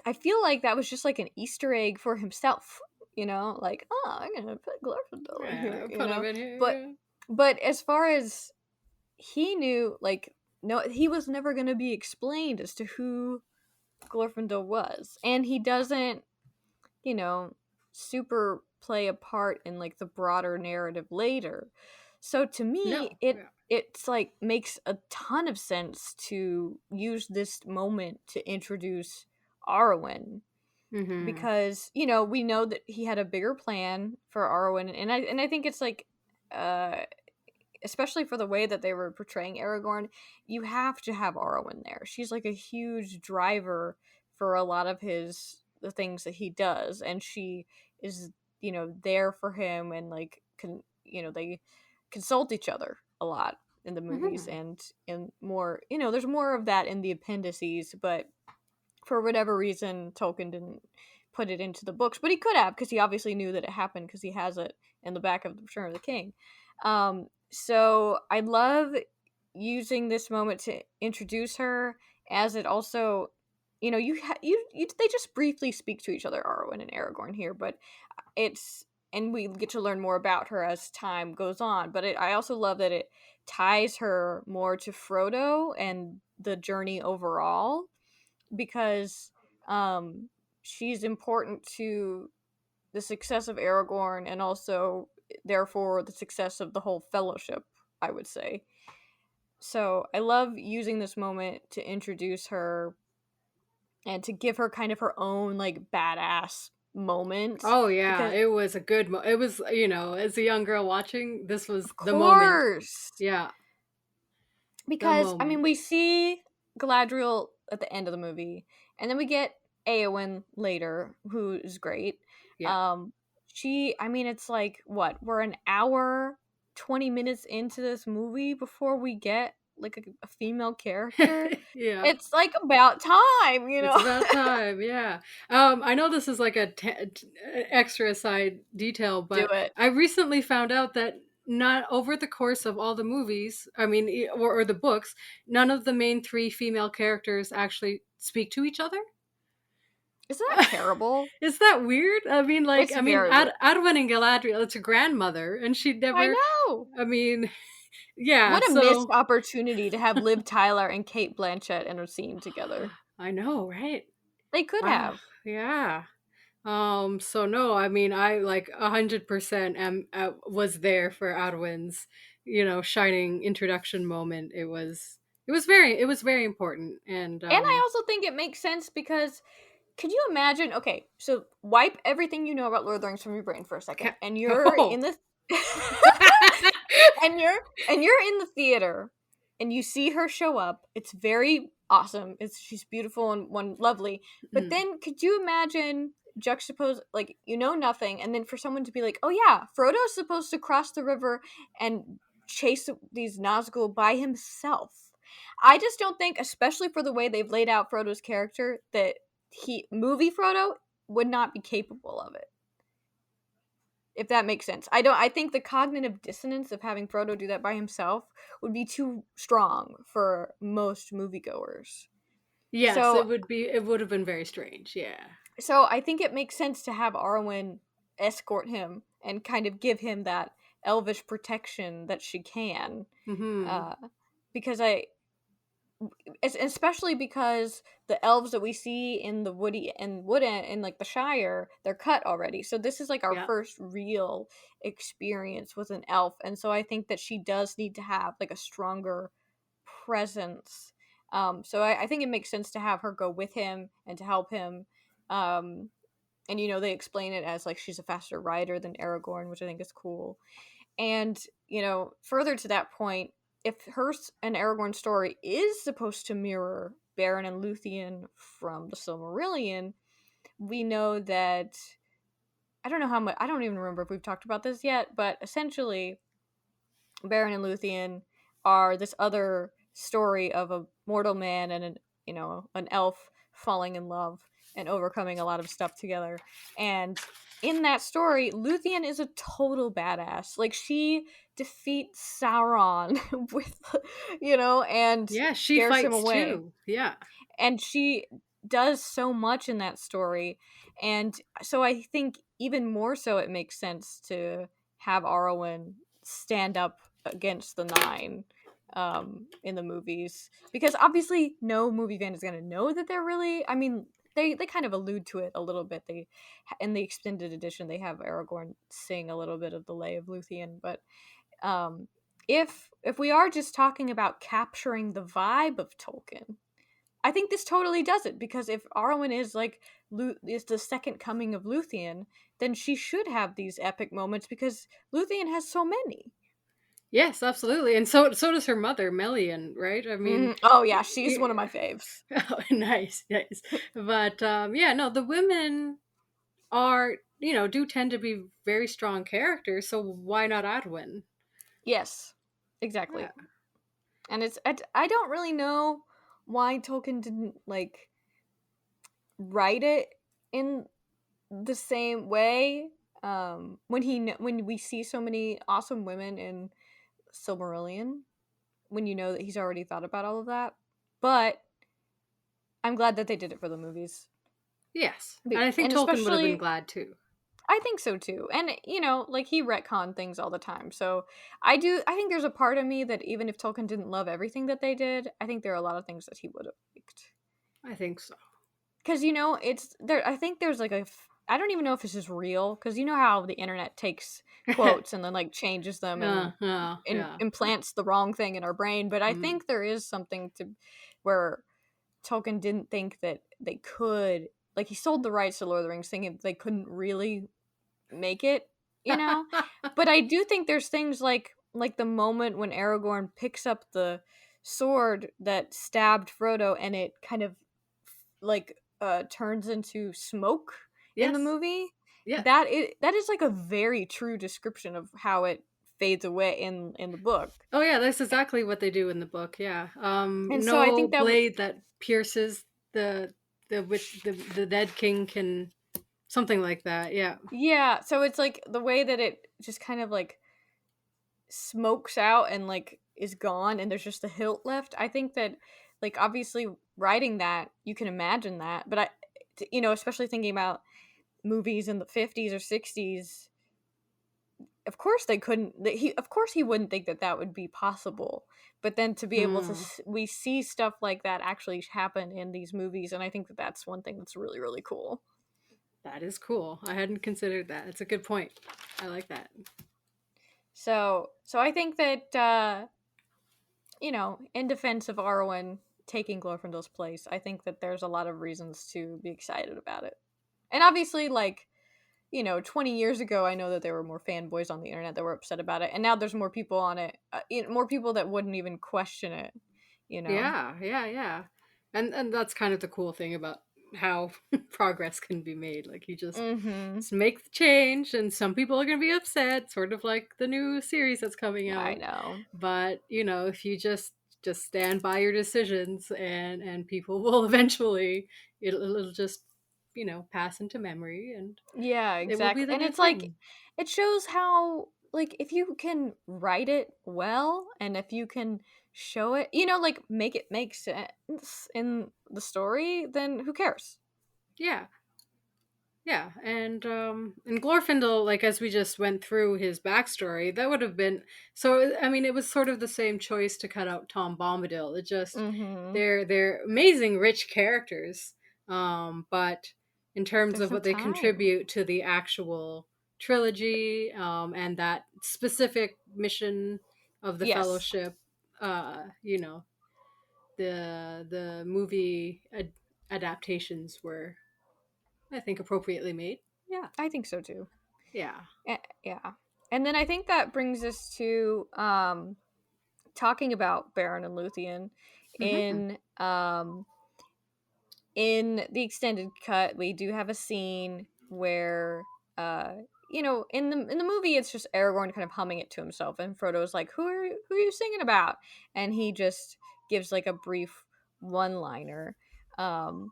I feel like that was just like an Easter egg for himself. Like, oh, I'm gonna put Glorfindel in Yeah, here. put them in here. But Yeah. as far as he knew, like, no, he was never gonna be explained as to who Glorfindel was, and he doesn't, you know, super play a part in like the broader narrative later. So to me, No. it Yeah. it's like makes a ton of sense to use this moment to introduce Arwen, Mm-hmm. because we know that he had a bigger plan for Arwen, and I think it's like, uh especially for the way that they were portraying Aragorn, you have to have Arwen there. She's like a huge driver for a lot of the things that he does, and she is, there for him, and like they consult each other a lot in the movies, Mm-hmm. and more, there's more of that in the appendices, but for whatever reason Tolkien didn't put it into the books, but he could have, because he obviously knew that it happened, because he has it in the back of the Return of the King. So I love using this moment to introduce her, as it also, they just briefly speak to each other, Arwen and Aragorn here, but it's and we get to learn more about her as time goes on. But I also love that it ties her more to Frodo and the journey overall, because she's important to the success of Aragorn, and also therefore the success of the whole fellowship, I would say. So I love using this moment to introduce her and to give her kind of her own like badass moment, Oh yeah, because it was a good. It was, as a young girl watching, this was of the moment. course, Yeah, the because I mean, moment. we see Galadriel at the end of the movie, and then we get Eowyn later, who is great. Yeah. Um, I mean, it's like, what, we're an hour, 20 minutes into this movie before we get like a female character. Yeah. It's like about time, you It's know. about time, yeah. I know this is like a extra side detail, Do but it. I recently found out that not over the course of all the movies, I mean, or the books, none of the main three female characters actually speak to each other. Isn't that terrible? Is that weird? It's I mean, very weird. Arwen and Galadriel, it's a grandmother, and she I never. know. I mean, yeah. What a missed So opportunity to have Liv Tyler and Kate Blanchett in a scene together. I know, right? They could Wow. have. Yeah. So no, I mean, I like 100% am was there for Adwin's, shining introduction moment. It was very important, and And I also think it makes sense because could you imagine? Okay, so wipe everything you know about Lord of the Rings from your brain for a second, and you're oh. in the and you're in the theater, and you see her show up. It's very awesome. She's beautiful and one lovely. But Mm. then, could you imagine juxtapose like you know nothing, and then for someone to be like, "Oh yeah, Frodo's supposed to cross the river and chase these Nazgul by himself." I just don't think, especially for the way they've laid out Frodo's character, that movie Frodo would not be capable of it. If that makes sense. I think the cognitive dissonance of having Frodo do that by himself would be too strong for most moviegoers. Yes, So it would have been very strange. Yeah. I think it makes sense to have Arwen escort him and kind of give him that elvish protection that she can. Mhm. Uh, because especially because the elves that we see in the wood and like the Shire, they're cut already. So this is like our Yeah. first real experience with an elf, and so I think that she does need to have like a stronger presence. So I think it makes sense to have her go with him and to help him. And they explain it as like she's a faster rider than Aragorn, which I think is cool. And, further to that point, if her and Aragorn's story is supposed to mirror Beren and Luthien from the Silmarillion, we know that I don't know how much I don't even remember if we've talked about this yet, but essentially Beren and Luthien are this other story of a mortal man and an elf falling in love and overcoming a lot of stuff together. And in that story, Luthien is a total badass. Like she defeats Sauron with and Yeah, she scares him fights away. too. Yeah. And she does so much in that story. And so I think even more so it makes sense to have Arwen stand up against the Nine in the movies, because obviously no movie fan is going to know that they're really, I mean, they kind of allude to it a little bit. They in the extended edition they have Aragorn sing a little bit of the Lay of Luthien, but um if we are just talking about capturing the vibe of Tolkien, I think this totally does it, because if Arwen is like is the second coming of Luthien, then she should have these epic moments because Luthien has so many. Yes, absolutely. And so does her mother, Melian, right? I mean, Oh yeah, she's one of my faves. oh, nice, nice. But yeah, no, the women are, do tend to be very strong characters, so why not Adwin? Yes, Yeah. exactly. And I don't really know why Tolkien didn't like write it in the same way. When we see so many awesome women in Silmarillion, when you know that he's already thought about all of that. But I'm glad that they did it for the movies. Yes. And I think And Tolkien would have been especially, glad too. I think so too. And, like he retcon things all the time. So I think there's a part of me that even if Tolkien didn't love everything that they did, I think there are a lot of things that he would have liked. I think so. Because, it's there, I think there's like I don't even know if this is real, because you know how the internet takes quotes and then like changes them and Yeah. implants the wrong thing in our brain. But I Mm. think there is something to where Tolkien didn't think that they could, like he sold the rights to Lord of the Rings thinking they couldn't really make it, you know? But I do think there's things like the moment when Aragorn picks up the sword that stabbed Frodo and it kind of like turns into smoke in the Yes. movie. Yeah. That is like a very true description of how it fades away in the book. Oh yeah, that's exactly what they do in the book. Yeah. And so I No think that was blade that pierces the dead king can, something like that. Yeah. yeah, so it's like the way that it just kind of like smokes out and like is gone and there's just a hilt left. I think that like obviously writing that, you can imagine that, but especially thinking about movies in the 50s or 60s, of course they couldn't he of course he wouldn't think that that would be possible. But then to be able to Hmm. we see stuff like that actually happen in these movies, and I think that that's one thing that's really really cool. That is cool. I hadn't considered that. It's a good point. I like that. So I think that in defense of Arwen taking Glorfindel's place, I think that there's a lot of reasons to be excited about it. And obviously, like, 20 years ago, I know that there were more fanboys on the internet that were upset about it, and now there's more people on it, more people that wouldn't even question it, you know? Yeah, yeah, yeah. And that's kind of the cool thing about how progress can be made. Like you Mm-hmm. just make the change and some people are going to be upset, sort of like the new series that's coming I out. know. But, if you just stand by your decisions and people will eventually it'll just, pass into memory and Yeah, it will be exactly. the And new it's like, thing. it shows how, like, if you can write it well and if you can show it, like, make it make sense in the story, then who cares? Yeah. Yeah, and Glorfindel, like as we just went through his backstory, that would have been so. I mean, it was sort of the same choice to cut out Tom Bombadil. It just Mm-hmm. they're amazing, rich characters, but in terms There's of no what they time. contribute to the actual trilogy, and that specific mission of the Yes, Fellowship, you know, the movie adaptations were, I think, appropriately made. Yeah. I think so too. Yeah. Yeah. And then I think that brings us to talking about Baron and Luthien Mm-hmm. in in the extended cut. We do have a scene where uh in the movie it's just Aragorn kind of humming it to himself, and Frodo's like, who are you singing about? And he just gives like a brief one liner. um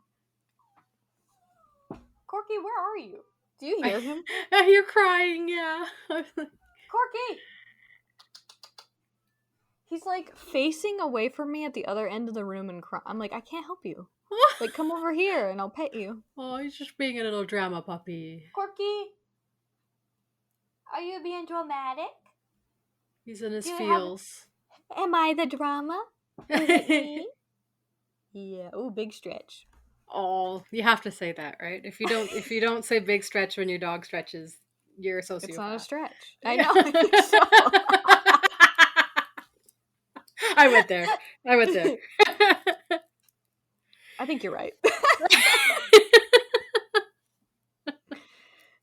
Corky, where are you? Do you hear him? You're crying, yeah. Corky, he's like facing away from me at the other end of the room and cry. I'm like, I can't help you. Like, come over here and I'll pet you. Oh, he's just being a little drama puppy. Corky, are you being dramatic? He's in his Do you have? feels. Am I the drama? Is it me? Yeah. Oh, big stretch. Oh, you have to say that, right? If you don't say big stretch when your dog stretches, you're a It's not a sociopath. stretch. I Yeah. know. I think so. I went there. I went there. I think you're right.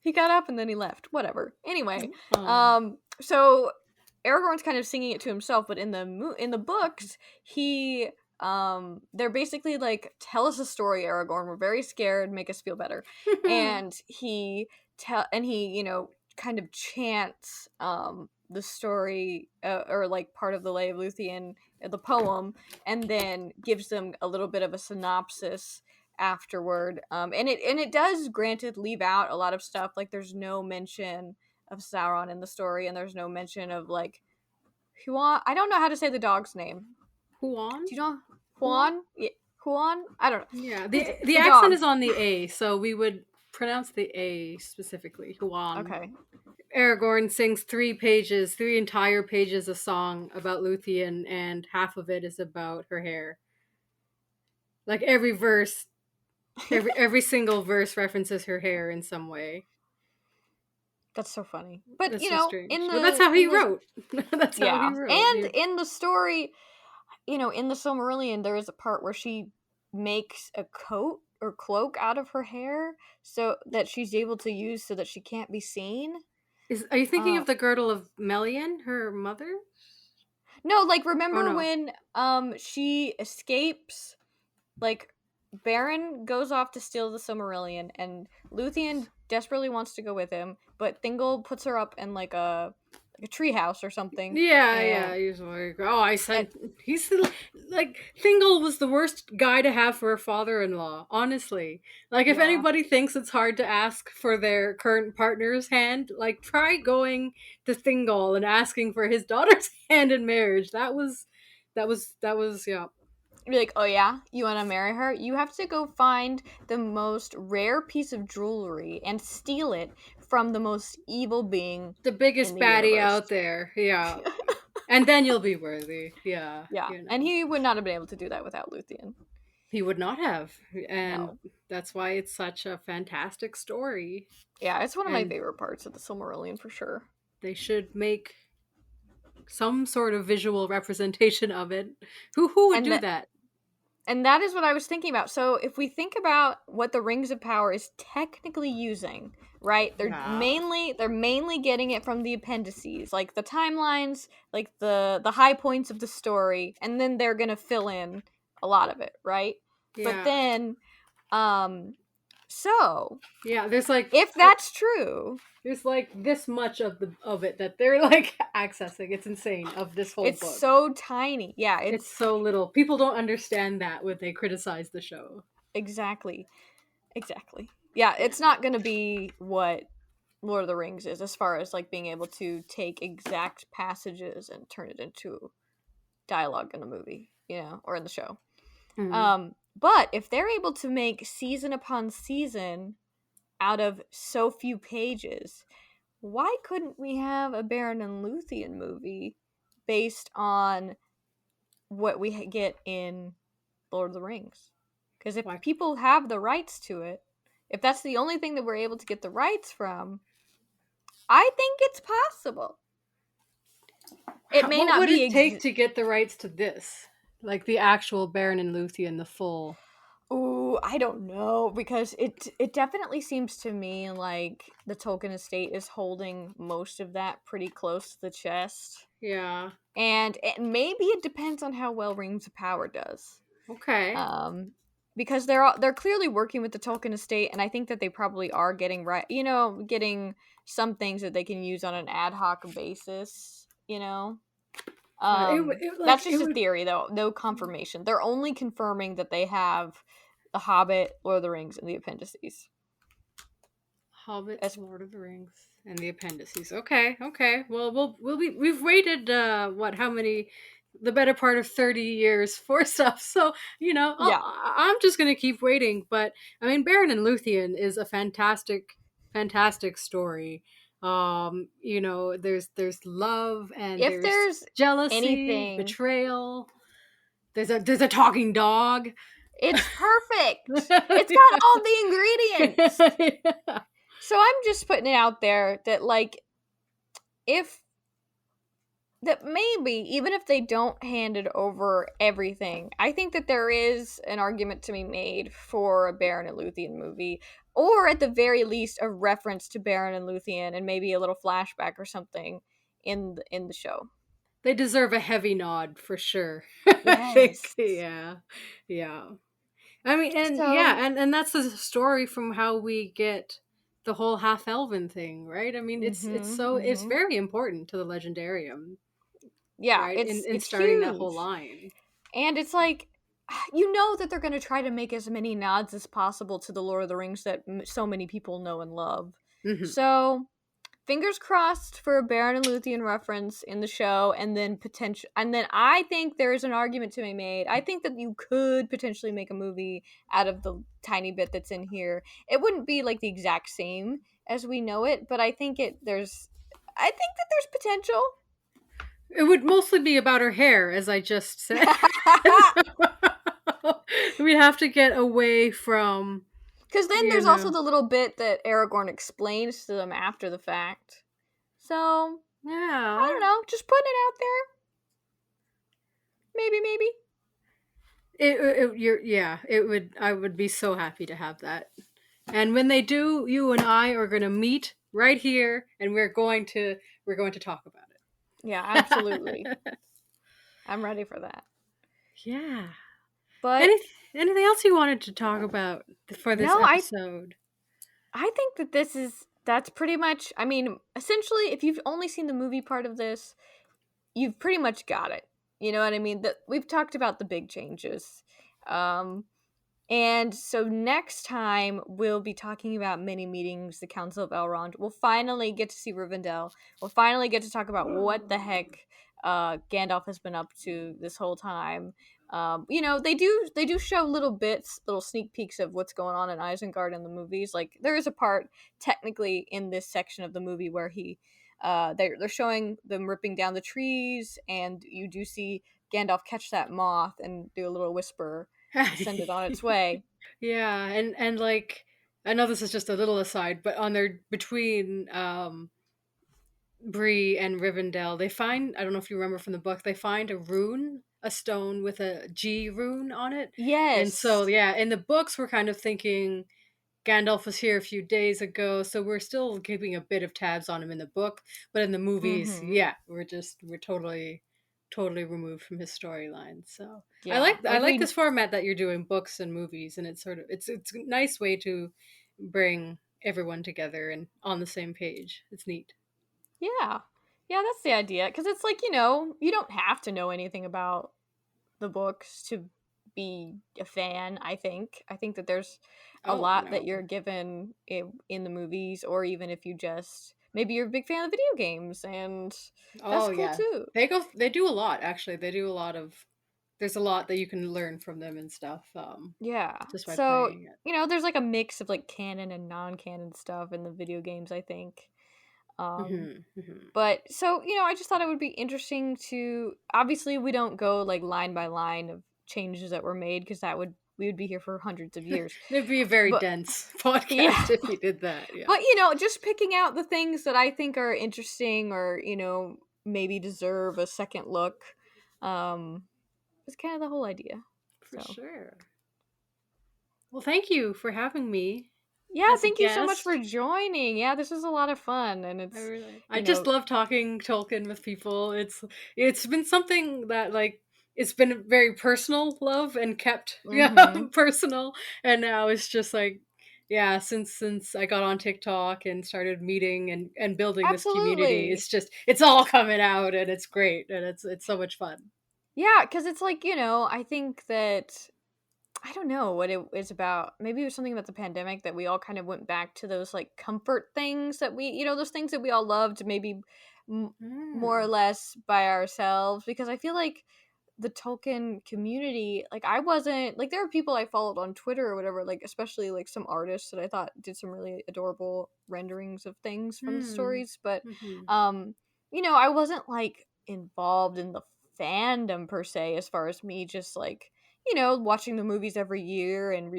He got up and then he left. Whatever. Anyway, Oh. so Aragorn's kind of singing it to himself, but in the books, they're basically like, tell us a story, Aragorn. We're very scared. Make us feel better. And he kind of chants the story, or like part of the Lay of Luthien, the poem, and then gives them a little bit of a synopsis afterward. And it does, granted, leave out a lot of stuff. Like, there's no mention of Sauron in the story, and there's no mention of like Huan. I don't know how to say the dog's name. Huan? Do you know Huan? Huan? Yeah, Huan? I don't know. Yeah, His the the accent dog. is on the A, so we would pronounce the A specifically. Huan. Okay. Aragorn sings three entire pages of song about Luthien, and half of it is about her hair. Like every verse, every single verse references her hair in some way. That's so funny. But That's so strange, in but that's the how he in the wrote. That's how he yeah, wrote. and in the story, in the Silmarillion, there is a part where she makes a coat or cloak out of her hair so that she's able to use so that she can't be seen. Are you thinking Uh, of the girdle of Melian, her mother? no, like, Oh remember no. when she escapes? Like, Baron goes off to steal the Silmarillion, and Luthien desperately wants to go with him, but Thingol puts her up in like a treehouse or something, Yeah, and yeah. He's like, oh, I and said like Thingol was the worst guy to have for a father-in-law. Honestly, like if yeah. anybody thinks it's hard to ask for their current partner's hand, like try going to Thingol and asking for his daughter's hand in marriage. That was yeah. Be like, oh yeah, you want to marry her? You have to go find the most rare piece of jewelry and steal it from the most evil being The in biggest the baddie universe. out there. Yeah, and then you'll be worthy. Yeah, Yeah, you and know. he would not have been able to do that without Luthien. He would not have, and No. that's why it's such a fantastic story. Yeah, it's one of my And favorite parts of the Silmarillion for sure. they should make some sort of visual representation of it. Who would And do that that? and that is what I was thinking about. So if we think about what the Rings of Power is technically using, right? Yeah. They're mainly getting it from the appendices, like the timelines, like the high points of the story, and then they're gonna fill in a lot of it, right? But Yeah. then, um, so Yeah, there's like if that's true, there's like this much of it that they're like accessing. It's insane of this whole it's book. so tiny. Yeah, It's it's so little. People don't understand that when they criticize the show. exactly, exactly. Yeah, Yeah. it's not gonna be what Lord of the Rings is as far as like being able to take exact passages and turn it into dialogue in a movie, or in the show. Mm. But if they're able to make season upon season out of so few pages, why couldn't we have a Baron and Luthien movie based on what we get in Lord of the Rings? Because if Why? people have the rights to it, if that's the only thing that we're able to get the rights from, I think it's possible. It may What not would be it take to get the rights to this? Like the actual Baron and Luthien, the full. Ooh, I don't know because it definitely seems to me like the Tolkien estate is holding most of that pretty close to the chest. Yeah. And maybe it depends on how well Rings of Power does. Okay. Because they're clearly working with the Tolkien estate, and I think that they probably are getting getting some things that they can use on an ad hoc basis. That's It just a would. theory, though. No confirmation. They're only confirming that they have The Hobbit, Lord of the Rings, and the appendices. Hobbit, As Lord of the Rings, and the appendices. Okay, okay. Well, we've waited what? How many? The better part of 30 years for stuff. So yeah, I'm just gonna keep waiting. But I mean, Baron and Luthien is a fantastic, fantastic story. There's love and if there's there's jealousy, anything, betrayal. There's a talking dog. it's perfect. It's got all the ingredients. Yeah. So I'm just putting it out there that if that maybe even if they don't hand it over everything, I think that there is an argument to be made for a Baron and Luthien movie, or at the very least a reference to Baron and Luthien and maybe a little flashback or something in the show. They deserve a heavy nod for sure. I think, Yes. yeah, yeah. I mean, and So, yeah, and that's the story from how we get the whole half elven thing, right? I mean, it's mhm. very important to the legendarium, Yeah, right? In it's starting that whole huge. line. And it's like you know that they're going to try to make as many nods as possible to the Lord of the Rings that so many people know and love. Hmm. So, fingers crossed for a Baron and Luthien reference in the show, and then I think there's an argument to be made. I think that you could potentially make a movie out of the tiny bit that's in here. It wouldn't be like the exact same as we know it, but I think that there's potential. It would mostly be about her hair, as I just said. We'd have to get away from, Because then you there's also know, the little bit that Aragorn explains to them after the fact. So, I yeah. don't know. Just putting it out there. Maybe, maybe. It would. I would be so happy to have that. And when they do, you and I are going to meet right here, and we're going to talk about Yeah, absolutely. it. I'm ready for that. Yeah. But Any anything else you wanted to talk about for this no, episode? I think that that's pretty much, I mean, essentially if you've only seen the movie part of this, you've pretty much got it. You know what I mean? That we've talked about the big changes. Um And so next time we'll be talking about mini meetings, the Council of Elrond. We'll finally get to see Rivendell. We'll finally get to talk about what the heck Gandalf has been up to this whole time. They do show little bits, little sneak peeks of what's going on in Isengard in the movies. Like there is a part technically in this section of the movie where they're showing them ripping down the trees, and you do see Gandalf catch that moth and do a little whisper. to send it on its way. Yeah, and like I know this is just a little aside, but on their between Bree and Rivendell, they find, I don't know if you remember from the book, they find a rune, a stone with a G rune on it. And so Yes. yeah, in the books we're kind of thinking Gandalf was here a few days ago, so we're still keeping a bit of tabs on him in the book, but in the movies, Mm-hmm. yeah, we're totally removed from his storyline. So Yeah. I Like like we this format that you're doing books and movies, and it's sort of it's a nice way to bring everyone together and on the same page. It's neat. Yeah. Yeah, that's the idea. Because it's like, you don't have to know anything about the books to be a fan, I think. I think that there's a Oh lot that no. you're given in the movies, or even if you just. Maybe you're a big fan of video games, and that's Oh cool yeah. too. They do a lot actually. They do a lot of there's a lot that you can learn from them and stuff Yeah. just by So, playing it. there's like a mix of like canon and non canon stuff in the video games, I think. Um, Mhm. Mhm. But so, I just thought it would be interesting to obviously we don't go like line by line of changes that were made because we would be here for hundreds of years. It'd be a very But dense yeah, podcast if you did that. Yeah. but just picking out the things that I think are interesting or, maybe deserve a second look is kind of the whole idea. For So, sure. Well, thank you for having me yeah, as a thank you so much for guest. joining. Yeah, this was a lot of fun and I just love talking Tolkien with people. It's been something that like it's been a very personal love and kept mhm. personal, and now it's just like yeah, since I got on TikTok and started meeting and building this community, Absolutely. it's all coming out and it's great and it's so much fun. Yeah, because it's like, I think that I don't know what it is about. Maybe it was something about the pandemic that we all kind of went back to those like comfort things that those things that we all loved, maybe m- more or Mm. less by ourselves. Because I feel like the Tolkien community, like I wasn't like there were people I followed on Twitter or whatever, like especially like some artists that I thought did some really adorable renderings of things from the Hmm. stories, but Hmm. um, I wasn't like involved in the fandom per se as far as me just like watching the movies every year and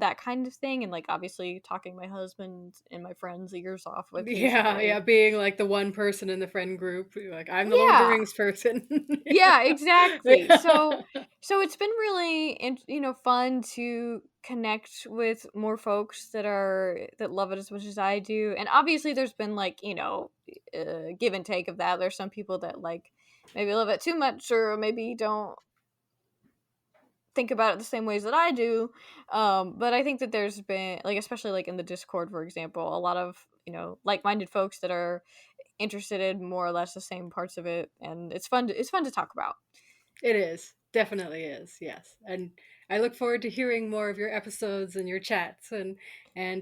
that kind of thing, and like obviously talking my husband and my friends' ears off Yeah, occasionally. yeah, being like the one person in the friend group, like I'm the Lord of the Yeah, Rings person. yeah, exactly. So, Yeah. it's been really, fun to connect with more folks that love it as much as I do, and obviously, there's been like give and take of that. There's some people that like maybe love it too much, or maybe don't think about it the same ways that I do. But I think that there's been like, especially like in the Discord, for example, a lot of like-minded folks that are interested in more or less the same parts of it, and it's fun to talk about. It is. Definitely is. Yes. And I look forward to hearing more of your episodes and your chats and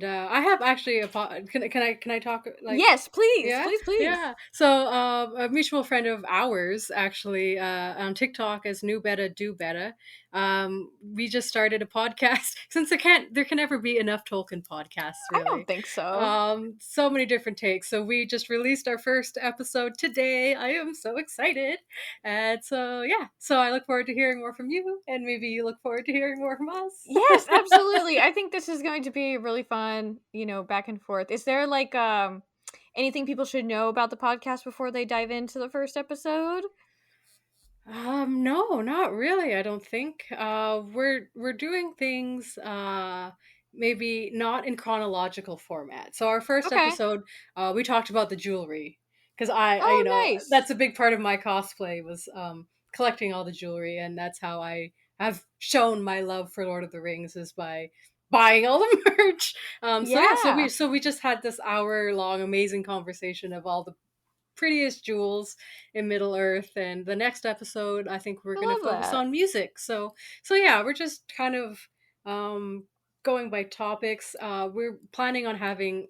I have actually can I talk like Yes, please, yeah, please, please. yeah. So a mutual friend of ours actually on TikTok as New Betta Do Betta. We just started a podcast since there can never be enough Tolkien podcasts I don't really. think so. So many different takes. So we just released our first episode today. I am so excited. And so, yeah, so I look forward to hearing more from you, and maybe you look forward to hearing more from us. Yes, absolutely. I think this is going to be really fun, back and forth. Is there like anything people should know about the podcast before they dive into the first episode? No, not really. I don't think. We're doing things maybe not in chronological format. So our first Okay. episode, we talked about the jewelry because you Oh, know nice. that's a big part of my cosplay was collecting all the jewelry, and that's how I have shown my love for Lord of the Rings is by buying all the merch. So yeah, Yeah. so we just had this hour long amazing conversation of all the prettiest jewels in Middle Earth. And the next episode, I think we're I going to love focus that. on music. So yeah, we're just kind of um, going by topics. We're planning on having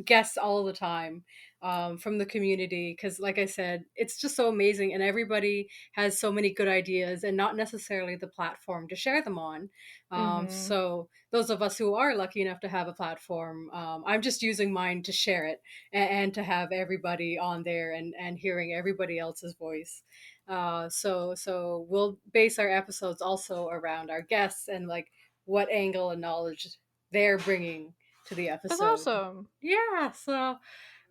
guests all the time. from the community, because like I said, it's just so amazing, and everybody has so many good ideas and not necessarily the platform to share them on. Mm-hmm. So those of us who are lucky enough to have a platform, I'm just using mine to share it, and to have everybody on there, and hearing everybody else's voice. So we'll base our episodes also around our guests and like what angle and knowledge they're bringing to the That's episode. awesome. Yeah, so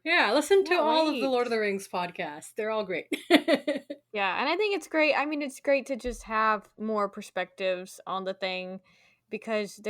yeah, listen to Can't all of the wait. Lord of the Rings podcasts. They're all great. Yeah, and I think it's great. I mean, it's great to just have more perspectives on the thing because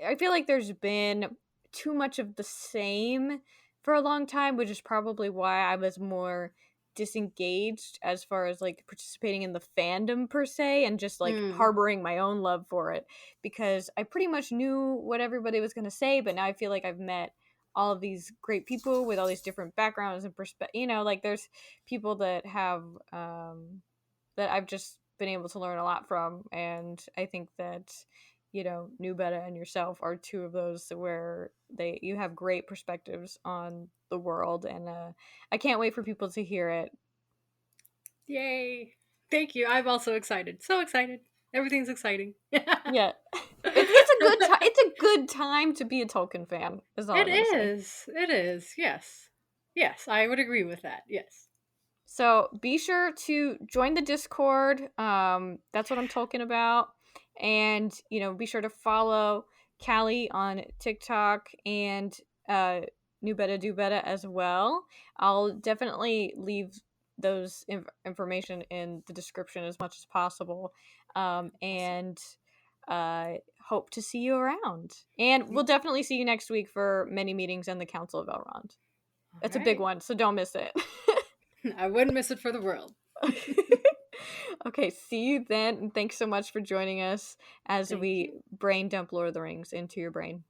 I feel like there's been too much of the same for a long time, which is probably why I was more disengaged as far as like participating in the fandom per se and just like Mm, harboring my own love for it because I pretty much knew what everybody was going to say, but now I feel like I've met all of these great people with all these different backgrounds and perspective, like there's people that have that I've just been able to learn a lot from, and I think that New Beta and yourself are two of those where you have great perspectives on the world, and I can't wait for people to hear it. yay. Thank you. I'm also excited. So excited. Everything's exciting. it Yeah, it's a good time. It's a good time to be a Tolkien fan. Is all I'm gonna say. is. It is. Yes. Yes, I would agree with that. Yes. So be sure to join the Discord. That's what I'm talking about. And, be sure to follow Callie on TikTok and New Beta Do Beta as well. I'll definitely leave those information in the description as much as possible. Awesome. And hope to see you around. And we'll definitely see you next week for many meetings and the Council of Elrond. All It's a big right. one, so don't miss it. I wouldn't miss it for the world. Okay, see you then. And thanks so much for joining us as Thank we you. brain dump Lord of the Rings into your brain.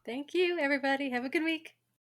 Thank you, everybody. Have a good week.